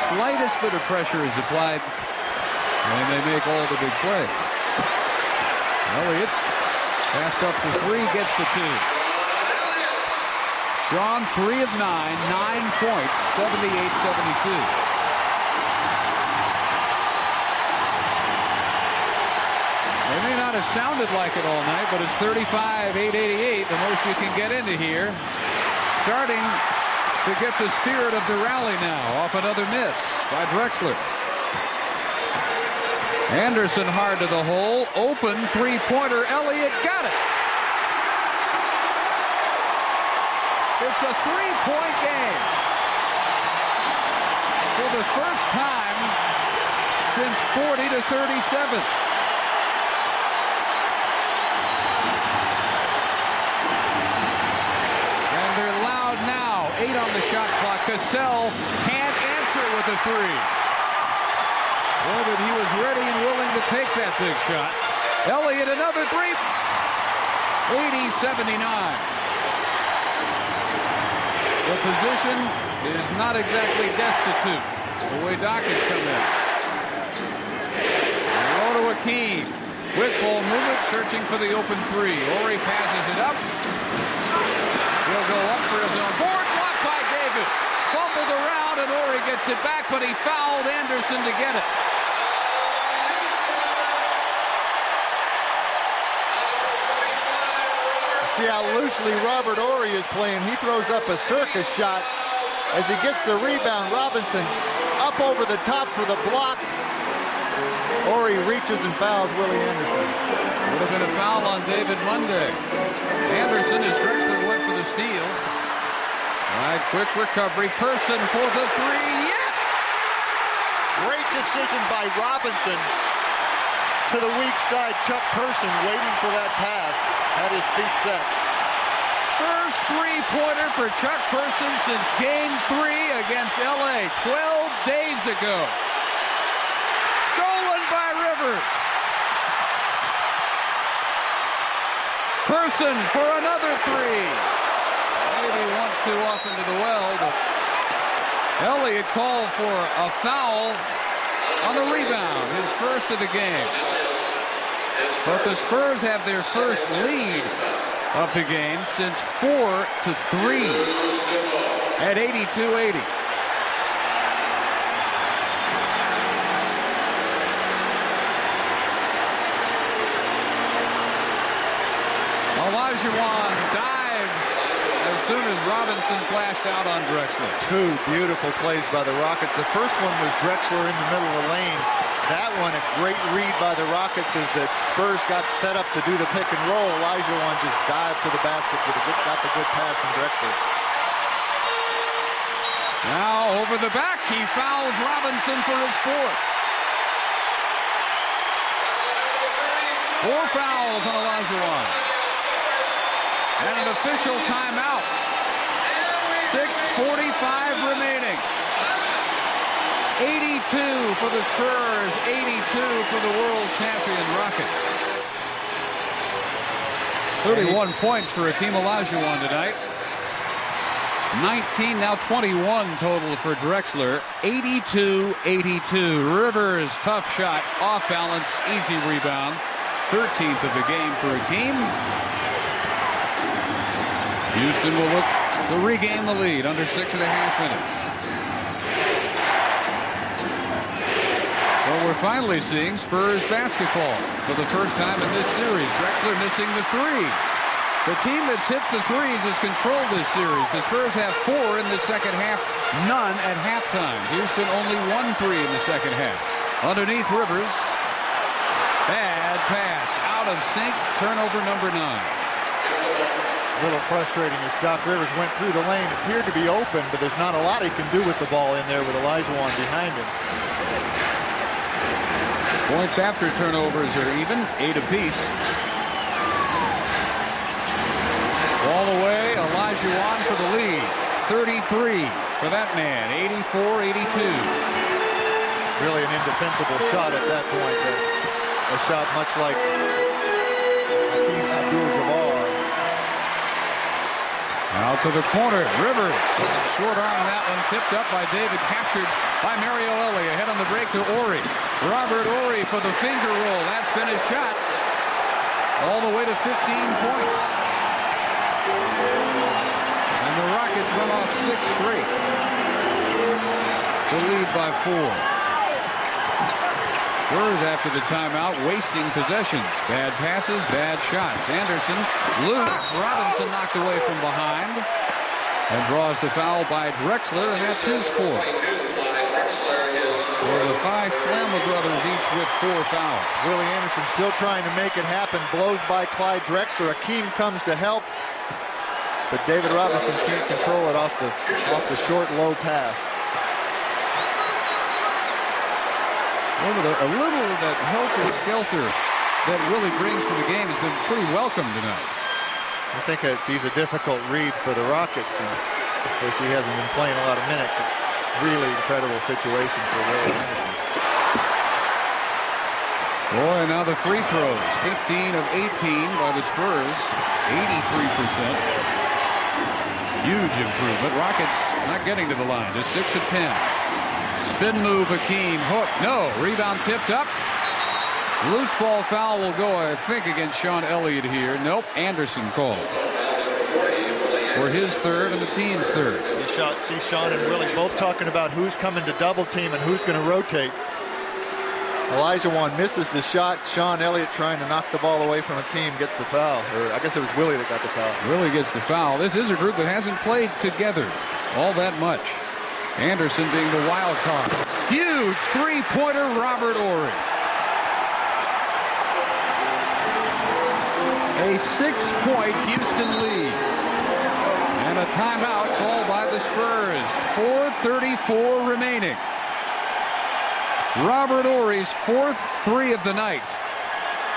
Slightest bit of pressure is applied, and they make all the big plays. Elliott passed up for 3, gets the 2. Sean, 3 of 9, 9 points, 78-72. They may not have sounded like it all night, but it's 35-888, the most you can get into here. Starting to get the spirit of the rally now, off another miss by Drexler. Anderson hard to the hole, open three-pointer, Elliott got it. It's a 3-point game. For the first time since 40-37. Now, 8 on the shot clock. Cassell can't answer with a 3. Well, but he was ready and willing to take that big shot. Elliott, another 3. 80-79. The position is not exactly destitute, the way Doc has come in. Low to Akeem. Quick ball movement, searching for the open 3. Horry passes it up. He'll go up for his own board. Blocked by David. Fumbled around, and Horry gets it back, but he fouled Anderson to get it. See how loosely Robert Horry is playing. He throws up a circus shot as he gets the rebound. Robinson up over the top for the block. Horry reaches and fouls Willie Anderson. Would have been a foul on David Monday. Anderson, as Drexler went for the steal. Right, quick recovery. Person for the 3. Yes! Great decision by Robinson to the weak side. Chuck Person waiting for that pass. Had his feet set. First three-pointer for Chuck Person since Game 3 against LA 12 days ago. Rivers. Person for another three. Maybe once too often to the well, but Elliott called for a foul on the rebound, his first of the game. But the Spurs have their first lead of the game since 4-3 at 82-80. Olajuwon dives as soon as Robinson flashed out on Drexler. Two beautiful plays by the Rockets. The first one was Drexler in the middle of the lane. That one, a great read by the Rockets as the Spurs got set up to do the pick and roll. Olajuwon just dived to the basket, but got the good pass from Drexler. Now over the back, he fouls Robinson for his fourth. 4 fouls on Olajuwon. And an official timeout. 6:45 remaining. 82 for the Spurs, 82 for the world champion Rockets. 31 points for Hakeem Olajuwon tonight. 19, now 21 total for Drexler. 82-82. Rivers, tough shot, off balance, easy rebound. 13th of the game for Hakeem. Houston will look to regain the lead under 6.5 minutes. Well, we're finally seeing Spurs basketball for the first time in this series. Drexler missing the three. The team that's hit the threes has controlled this series. The Spurs have 4 in the second half, none at halftime. Houston only 1 3 in the second half. Underneath Rivers. Bad pass. Out of sync. Turnover number 9. A little frustrating as Doc Rivers went through the lane. Appeared to be open, but there's not a lot he can do with the ball in there with Olajuwon behind him. Points after turnovers are even, 8 apiece. All the way, Olajuwon for the lead. 33 for that man, 84-82. Really an indefensible shot at that point. A shot much like Hakeem Abdul-Jabbar. Out to the corner, Rivers. Short arm that one, tipped up by David, captured by Mario Elliott. Ahead on the break to Horry. Robert Horry for the finger roll. That's been his shot. All the way to 15 points. And the Rockets run off 6 straight. The lead by 4. Spurs after the timeout wasting possessions. Bad passes, bad shots. Anderson loose. Robinson knocked away from behind. And draws the foul by Drexler, and that's his 4th. For the Phi Slammer brothers, each with 4 fouls. Willie Anderson still trying to make it happen. Blows by Clyde Drexler. Hakeem comes to help. But David Robinson can't control it off the short, low pass. A little of that helter-skelter that Willie brings to the game has been pretty welcome tonight. I think he's a difficult read for the Rockets, and of course he hasn't been playing a lot of minutes. It's really incredible situation for Willie Anderson. Boy, now the free throws. 15 of 18 by the Spurs. 83%. Huge improvement. Rockets not getting to the line. Just 6 of 10. Spin move, Hakeem. Hook. No. Rebound tipped up. Loose ball foul will go, I think, against Sean Elliott here. Nope. Anderson called. For his 3rd and the team's 3rd. You see Sean and Willie both talking about who's coming to double team and who's going to rotate. Olajuwon misses the shot. Sean Elliott trying to knock the ball away from Hakeem gets the foul. Or I guess it was Willie that got the foul. Willie gets the foul. This is a group that hasn't played together all that much. Anderson being the wild card. Huge three-pointer, Robert Horry. A 6-point Houston lead. And a timeout called by the Spurs. 4:34 remaining. Robert Horry's 4th 3 of the night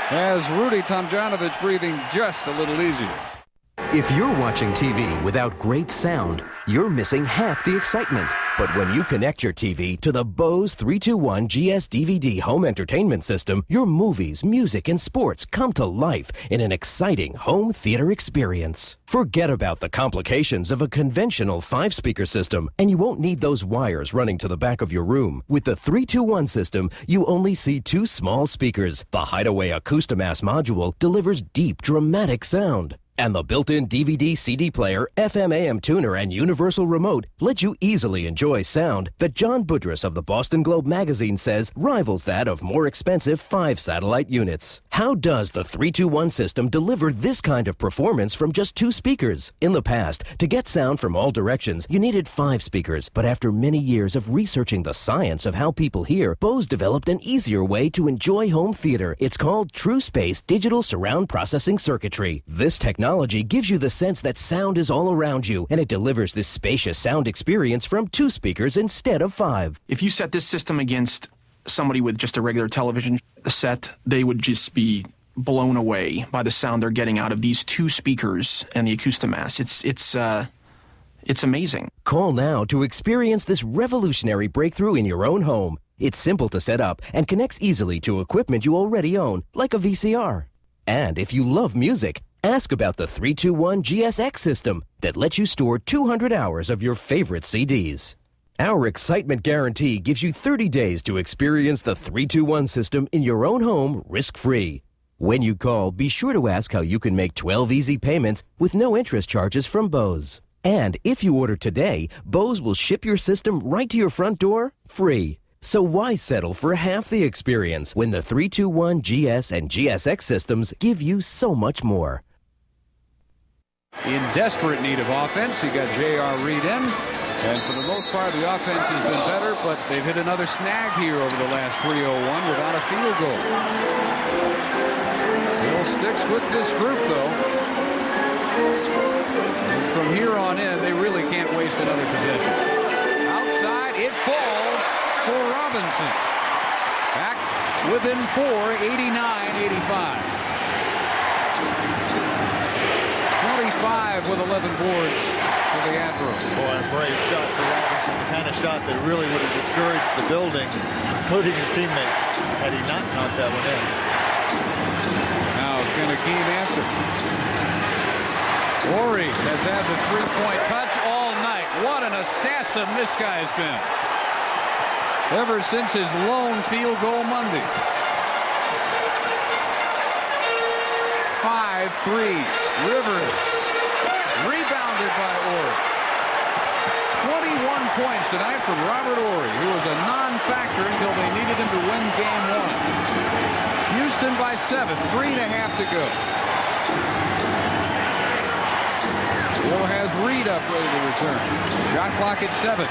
has Rudy Tomjanovich breathing just a little easier. If you're watching TV without great sound, you're missing half the excitement. But when you connect your TV to the Bose 321 GS DVD home entertainment system, your movies, music, and sports come to life in an exciting home theater experience. Forget about the complications of a conventional 5-speaker system, and you won't need those wires running to the back of your room. With the 321 system, you only see 2 small speakers. The Hideaway Acoustimass module delivers deep, dramatic sound. And the built-in DVD CD player, FM AM tuner, and universal remote let you easily enjoy sound that John Budrus of the Boston Globe magazine says rivals that of more expensive 5-satellite units. How does the 321 system deliver this kind of performance from just 2 speakers? In the past, to get sound from all directions, you needed 5 speakers, but after many years of researching the science of how people hear, Bose developed an easier way to enjoy home theater. It's called True Space Digital Surround Processing Circuitry. This technology gives you the sense that sound is all around you, and it delivers this spacious sound experience from 2 speakers instead of 5. If you set this system against somebody with just a regular television set, they would just be blown away by the sound they're getting out of these 2 speakers and the Acoustimass. It's amazing. Call now to experience this revolutionary breakthrough in your own home. It's simple to set up and connects easily to equipment you already own, like a VCR. And if you love music, ask about the 321 GSX system that lets you store 200 hours of your favorite CDs. Our excitement guarantee gives you 30 days to experience the 321 system in your own home risk-free. When you call, be sure to ask how you can make 12 easy payments with no interest charges from Bose. And if you order today, Bose will ship your system right to your front door free. So why settle for half the experience when the 321 GS and GSX systems give you so much more? In desperate need of offense, he got J.R. Reed in, and for the most part, the offense has been better, but they've hit another snag here over the last 3:01 without a field goal. Bill sticks with this group, though. And from here on in, they really can't waste another possession. Outside, it falls for Robinson. Back within 4, 89-85. 25 with 11 boards for the Admiral. Boy, a brave shot for Robinson, the kind of shot that really would have discouraged the building, including his teammates, had he not knocked that one in. Now can Akeem answer? Horry has had the 3-point touch all night. What an assassin this guy's been. Ever since his lone field goal Monday. 5 threes. Rivers rebounded by Horry. 21 points tonight from Robert Horry, who was a non-factor until they needed him to win game 1. Houston by 7, 3.5 to go. Will has Reed up ready to return. Shot clock at 7.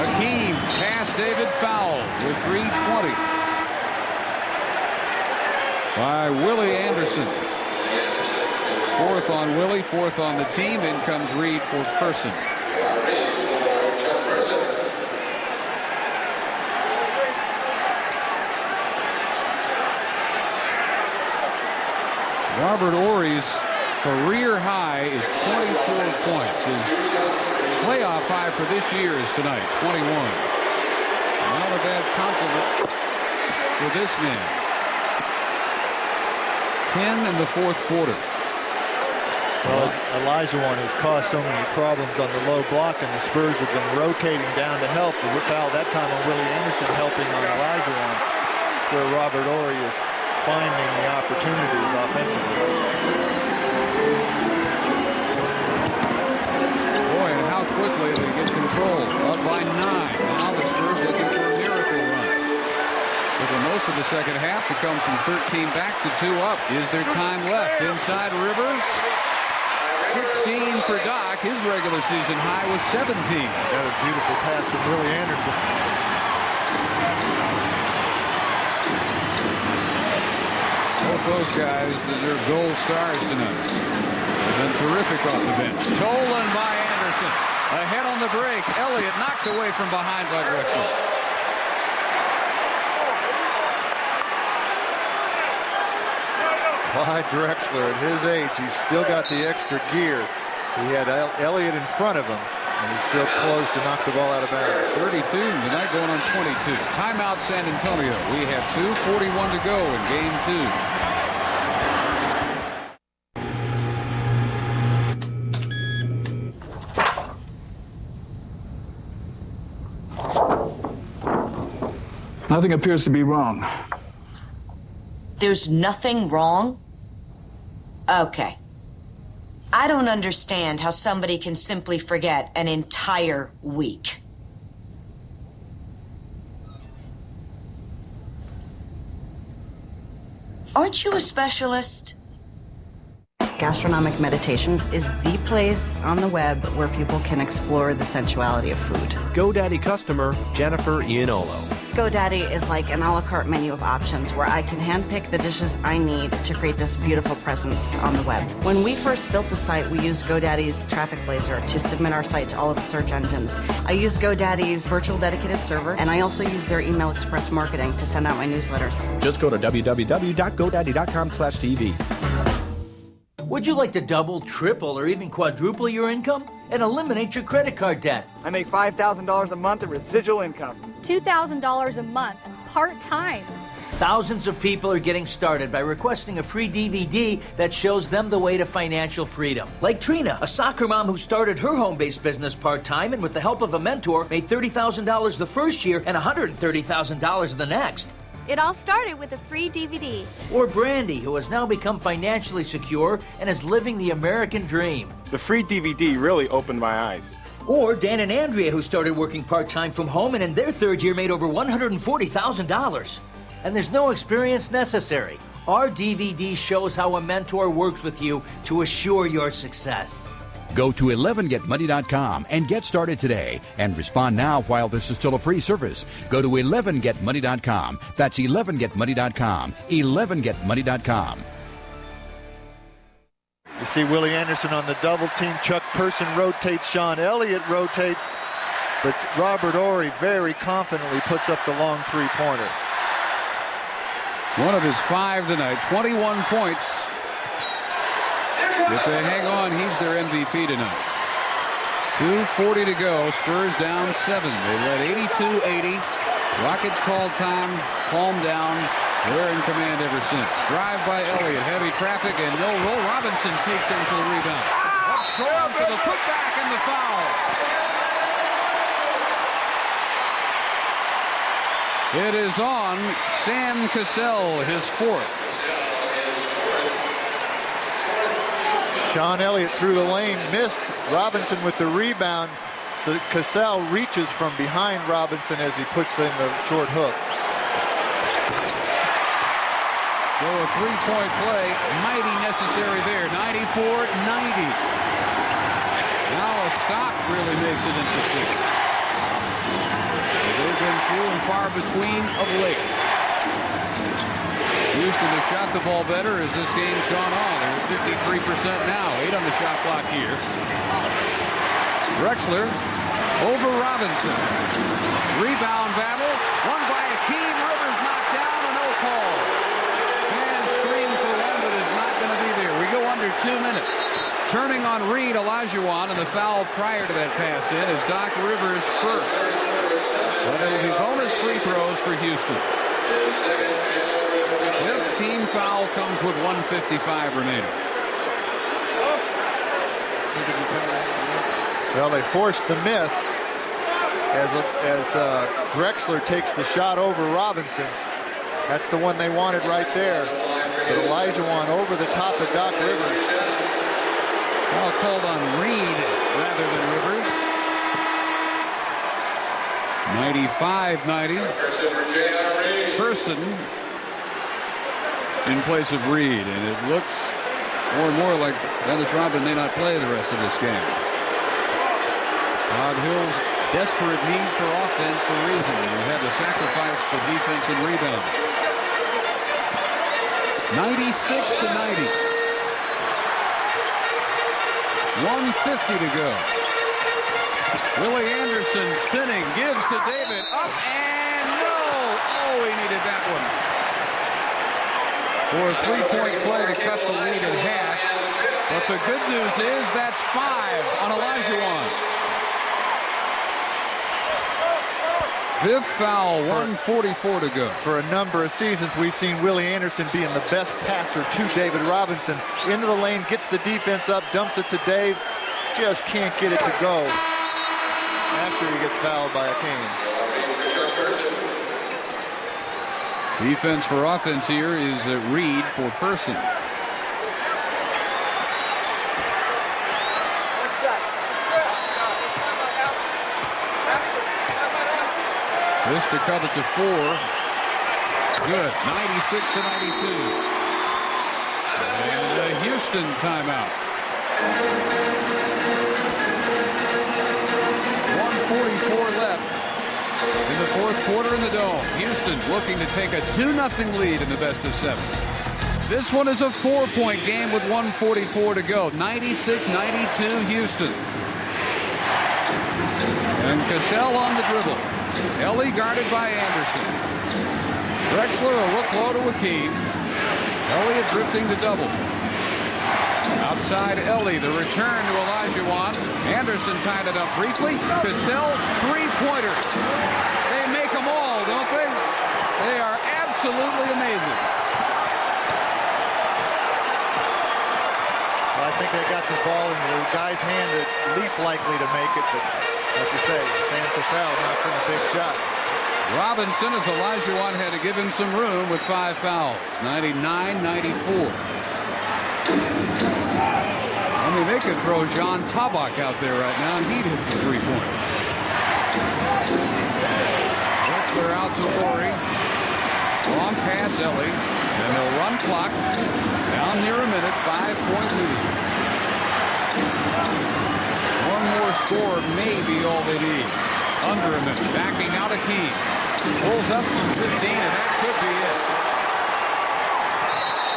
Akeem past David Fowle with 3:20. By Willie Anderson. 4th on Willie, 4th on the team. In comes Reed for Person. Robert Horry's career high is 24 points. His playoff high for this year is tonight, 21. Not a bad compliment for this man. 10 in the 4th quarter. Well, Olajuwon has caused so many problems on the low block, and the Spurs have been rotating down to help. The foul that time on Willie Anderson helping on Olajuwon. It's where Robert Horry is finding the opportunities offensively. Boy, and how quickly they get control. Up by 9. Now the Spurs looking for a miracle run. For most of the second half to come from 13 back to 2 up. Is there time left? Inside Rivers. 16 for Doc. His regular season high was 17. Another beautiful pass from Willie Anderson. Both those guys deserve gold stars tonight. They've been terrific off the bench. Stolen by Anderson. Ahead on the break. Elliott knocked away from behind by Drexler. Clyde Drexler, at his age, he's still got the extra gear. He had Elliott in front of him. And he's still close to knock the ball out of bounds. 32 tonight, going on 22. Timeout, San Antonio. We have 2:41 to go in game 2. Nothing appears to be wrong. There's nothing wrong? Okay. I don't understand how somebody can simply forget an entire week. Aren't you a specialist? Gastronomic Meditations is the place on the web where people can explore the sensuality of food. GoDaddy customer Jennifer Iannolo. GoDaddy is like an a la carte menu of options where I can handpick the dishes I need to create this beautiful presence on the web. When we first built the site, we used GoDaddy's Traffic Blazer to submit our site to all of the search engines. I use GoDaddy's virtual dedicated server, and I also use their email express marketing to send out my newsletters. Just go to www.godaddy.com/TV. Would you like to double, triple, or even quadruple your income and eliminate your credit card debt? I make $5,000 a month in residual income. $2,000 a month, part-time. Thousands of people are getting started by requesting a free DVD that shows them the way to financial freedom. Like Trina, a soccer mom who started her home-based business part-time and with the help of a mentor made $30,000 the first year and $130,000 the next. It all started with a free DVD. Or Brandy, who has now become financially secure and is living the American dream. The free DVD really opened my eyes. Or Dan and Andrea, who started working part-time from home and in their third year made over $140,000. And there's no experience necessary. Our DVD shows how a mentor works with you to assure your success. Go to 11getmoney.com and get started today. And respond now while this is still a free service. Go to 11getmoney.com. That's 11getmoney.com. 11getmoney.com. You see Willie Anderson on the double team. Chuck Person rotates. Sean Elliott rotates. But Robert Horry very confidently puts up the long three-pointer.1 of his 5 tonight, 21 points. If they hang on, he's their MVP tonight. 2:40 to go. Spurs down 7. They led 82-80. Rockets called time, calm down. They're in command ever since. Drive by Elliott. Heavy traffic and no roll. Robinson sneaks in for the rebound. Up strong for the putback and the foul. It is on Sam Cassell, his 4th. Sean Elliott through the lane, missed. Robinson with the rebound. So Cassell reaches from behind Robinson as he puts in the short hook. So a three-point play, mighty necessary there. 94-90. Now a stop really makes it interesting. They've been few and far between of late. Houston has shot the ball better as this game's gone on. They're 53% now. 8 on the shot clock here. Drexler over Robinson. Rebound battle. Won by Akeem. Rivers knocked down. A no call. And screen for one, but is not going to be there. We go under 2 minutes. Turning on Reed, Olajuwon, and the foul prior to that pass in is Doc Rivers first. But it'll be bonus free throws for Houston. 5th team foul comes with 1:55 remaining. Well, they forced the miss as Drexler takes the shot over Robinson. That's the one they wanted right there. But Olajuwon over the top of Doc Rivers. Foul called on Reed rather than Rivers. 95-90. Person in place of Reed, and it looks more and more like Dennis Rodman may not play the rest of this game. Todd Hill's desperate need for offense, the reason he had to sacrifice the defense and rebound. 96-90. 1:50 to go. Willie Anderson spinning, gives to David, up and no! Oh, he needed that one. For a three-point play to cut the lead in half. But the good news is that's 5 on Olajuwon. Fifth foul, 1:44 to go. For a number of seasons, we've seen Willie Anderson being the best passer to David Robinson. Into the lane, gets the defense up, dumps it to Dave. Just can't get it to go after he gets fouled by a cane. Defense for offense here is Reed for Person. This to cut it to 4. Good. 96-92. And a Houston timeout. 1:44 left in the fourth quarter in the Dome. Houston looking to take a 2-0 lead in the best of 7. This one is a 4-point game with 1:44 to go. 96-92 Houston. And Cassell on the dribble. Ellie guarded by Anderson. Drexler a look low to Akeem. Elliott drifting to double. Outside Ellie, the return to Olajuwon. Anderson tied it up briefly. Cassell, three-pointer. They make them all, don't they? They are absolutely amazing. Well, I think they got the ball in the guy's hand that least likely to make it, but like you say, Sam Cassell knocks in a big shot. Robinson, as Olajuwon had to give him some room with 5 fouls. 99-94. I mean, they could throw Jean Tabak out there right now, and he'd hit the three-pointer. Drexler out to Ori. Long pass, Ellie. And they'll run clock. Down near a minute, 5-point lead. One more score may be all they need. Under a minute. Backing out a key. Pulls up from 15, and that could be it.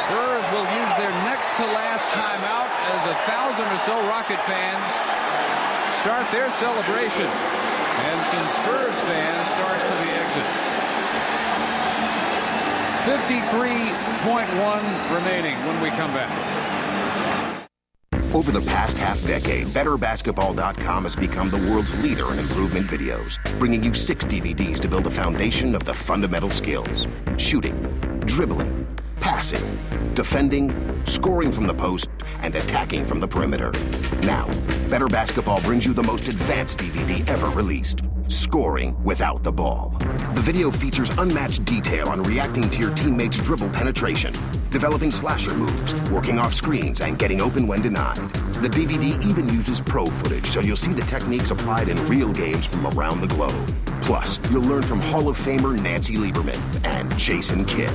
Spurs will use their next to last timeout as 1,000 or so Rocket fans start their celebration. And some Spurs fans start to the exits. 53.1 remaining when we come back. Over the past half-decade, BetterBasketball.com has become the world's leader in improvement videos, bringing you 6 DVDs to build a foundation of the fundamental skills: shooting, dribbling, passing, defending, scoring from the post, and attacking from the perimeter. Now, Better Basketball brings you the most advanced DVD ever released: scoring without the ball. The video features unmatched detail on reacting to your teammates' dribble penetration, developing slasher moves, working off screens, and getting open when denied. The DVD even uses pro footage, so you'll see the techniques applied in real games from around the globe. Plus, you'll learn from Hall of Famer Nancy Lieberman and Jason Kidd.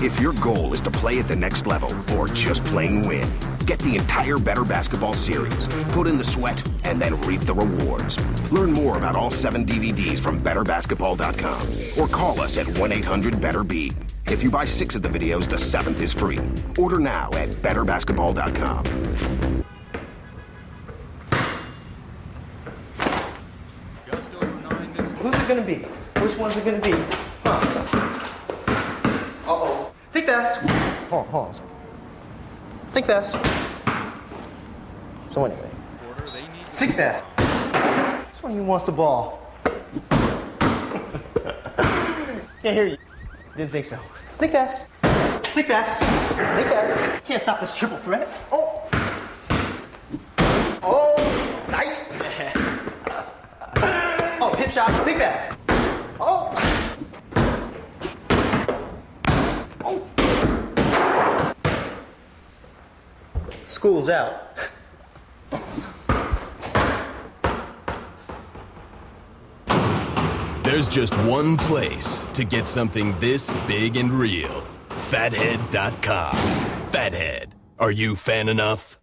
If your goal is to play at the next level or just plain win, get the entire Better Basketball series, put in the sweat, and then reap the rewards. Learn more about all 7 DVDs from BetterBasketball.com or call us at 1-800-BETTER-BEAT. If you buy 6 of the videos, the 7th is free. Order now at BetterBasketball.com. Who's it gonna be? Which one's it gonna be? Huh. Uh-oh. Think fast. Hold on a second. Think fast. So anyway. Think fast. Which one of you wants the ball? Can't hear you. Didn't think so. Think fast. Think fast. Think fast. Can't stop this triple threat. Oh. Oh. Sight. Oh, hip shot. Think fast. Oh. Oh. School's out. There's just one place to get something this big and real. Fathead.com. Fathead, are you fan enough?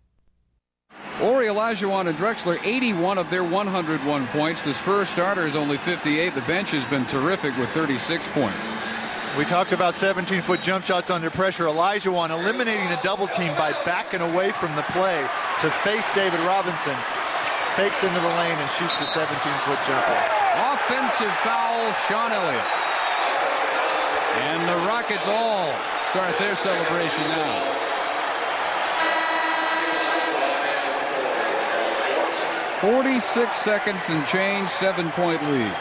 Ori, Olajuwon, and Drexler, 81 of their 101 points. The Spurs starter is only 58. The bench has been terrific with 36 points. We talked about 17-foot jump shots under pressure. Olajuwon eliminating the double team by backing away from the play to face David Robinson. Fakes into the lane and shoots the 17-foot jumper. Offensive foul, Sean Elliott. And the Rockets all start their celebration now. "46 seconds and change, 7-point lead."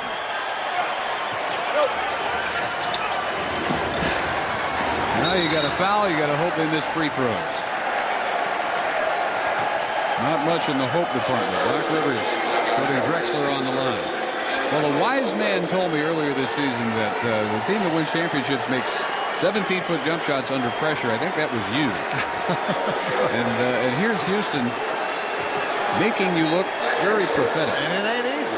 you got a foul. You got to hope they miss free throws. Not much in the hope department. Doc Rivers putting Drexler on the line. Well, a wise man told me earlier this season that the team that wins championships makes 17-foot jump shots under pressure. I think that was you. and here's Houston making you look very prophetic. And it ain't easy.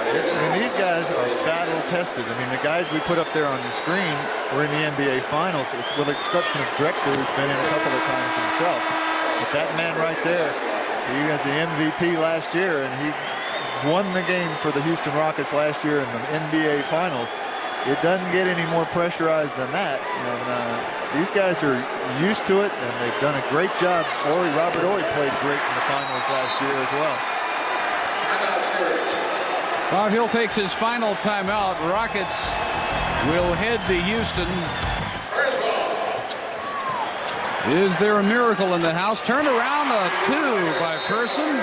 These guys are battle tested. I mean, the guys we put up there on the screen were in the NBA Finals, with the exception of Drexler, who's been in a couple of times himself. But that man right there, he got the MVP last year, and he won the game for the Houston Rockets last year in the NBA Finals. It doesn't get any more pressurized than that. And these guys are used to it, and they've done a great job. Robert Horry played great in the finals last year as well. Bob Hill takes his final timeout. Rockets will head to Houston. Is there a miracle in the house? Turn around, a 2 by Person.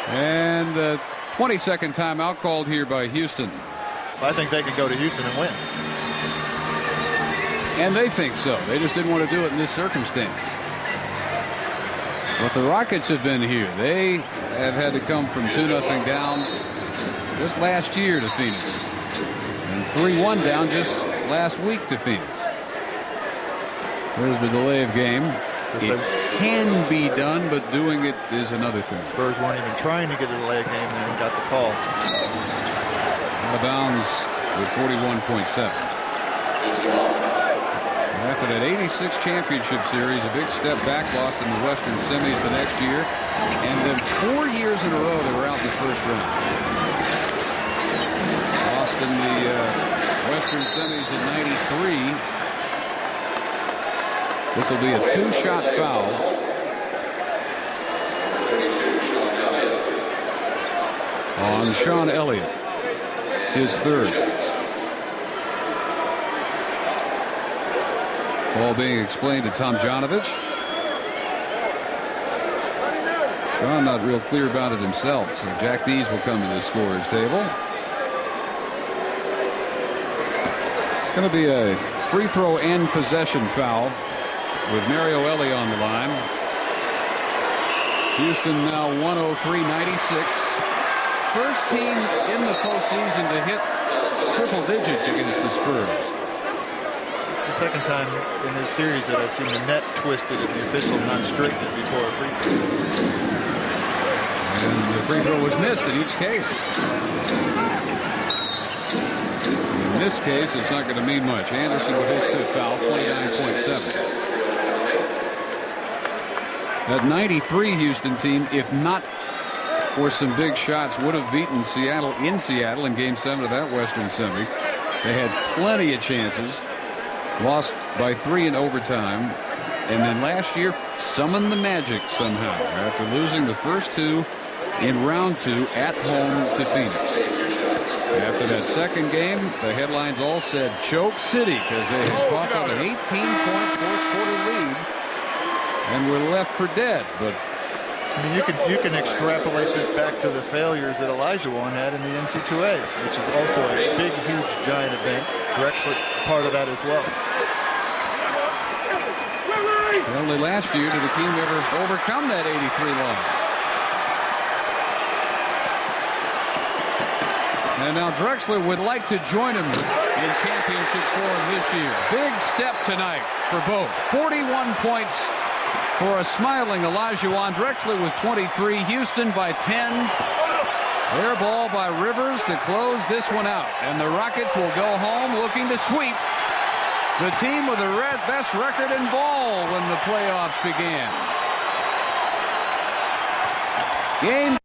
And the 22nd timeout called here by Houston. I think they can go to Houston and win. And they think so. They just didn't want to do it in this circumstance. But the Rockets have been here. They have had to come from 2-0 down just last year to Phoenix. And 3-1 down just last week to Phoenix. There's the delay of game. It can be done, but doing it is another thing. Spurs weren't even trying to get a delay game and got the call. Out of bounds with 41.7. After that 86 championship series, a big step back, lost in the Western semis the next year. And then 4 years in a row they were out in the first round. Lost in the Western semis in '93. This will be a 2-shot foul. On Sean Elliott, his third. Ball being explained to Tom Janovich. Sean not real clear about it himself, so Jack Dees will come to the scorer's table. It's going to be a free throw and possession foul with Mario Elie on the line. Houston now 103-96. First team in the postseason to hit triple digits against the Spurs. The second time in this series that I've seen the net twisted and the official not straightened it before a free throw. And the free throw was missed in each case. In this case, it's not going to mean much. Anderson with his fifth foul, 29.7. That 93 Houston team, if not for some big shots, would have beaten Seattle in Seattle in Game 7 of that Western semi. They had plenty of chances. Lost by 3 in overtime, and then last year summoned the magic somehow after losing the first 2 in round 2 at home to Phoenix. After that second game, the headlines all said choke city because they had caught up an 18-point fourth-quarter lead and were left for dead. But I mean, you can extrapolate this back to the failures that Olajuwon had in the NC2A, which is also a big, huge, giant event. Drexler part of that as well. Only last year did the team ever overcome that 83 loss. And now Drexler would like to join him in championship form this year. Big step tonight for both. 41 points for a smiling Olajuwon. Drexler with 23. Houston by 10. Air ball by Rivers to close this one out. And the Rockets will go home looking to sweep the team with the best record in ball when the playoffs began. Game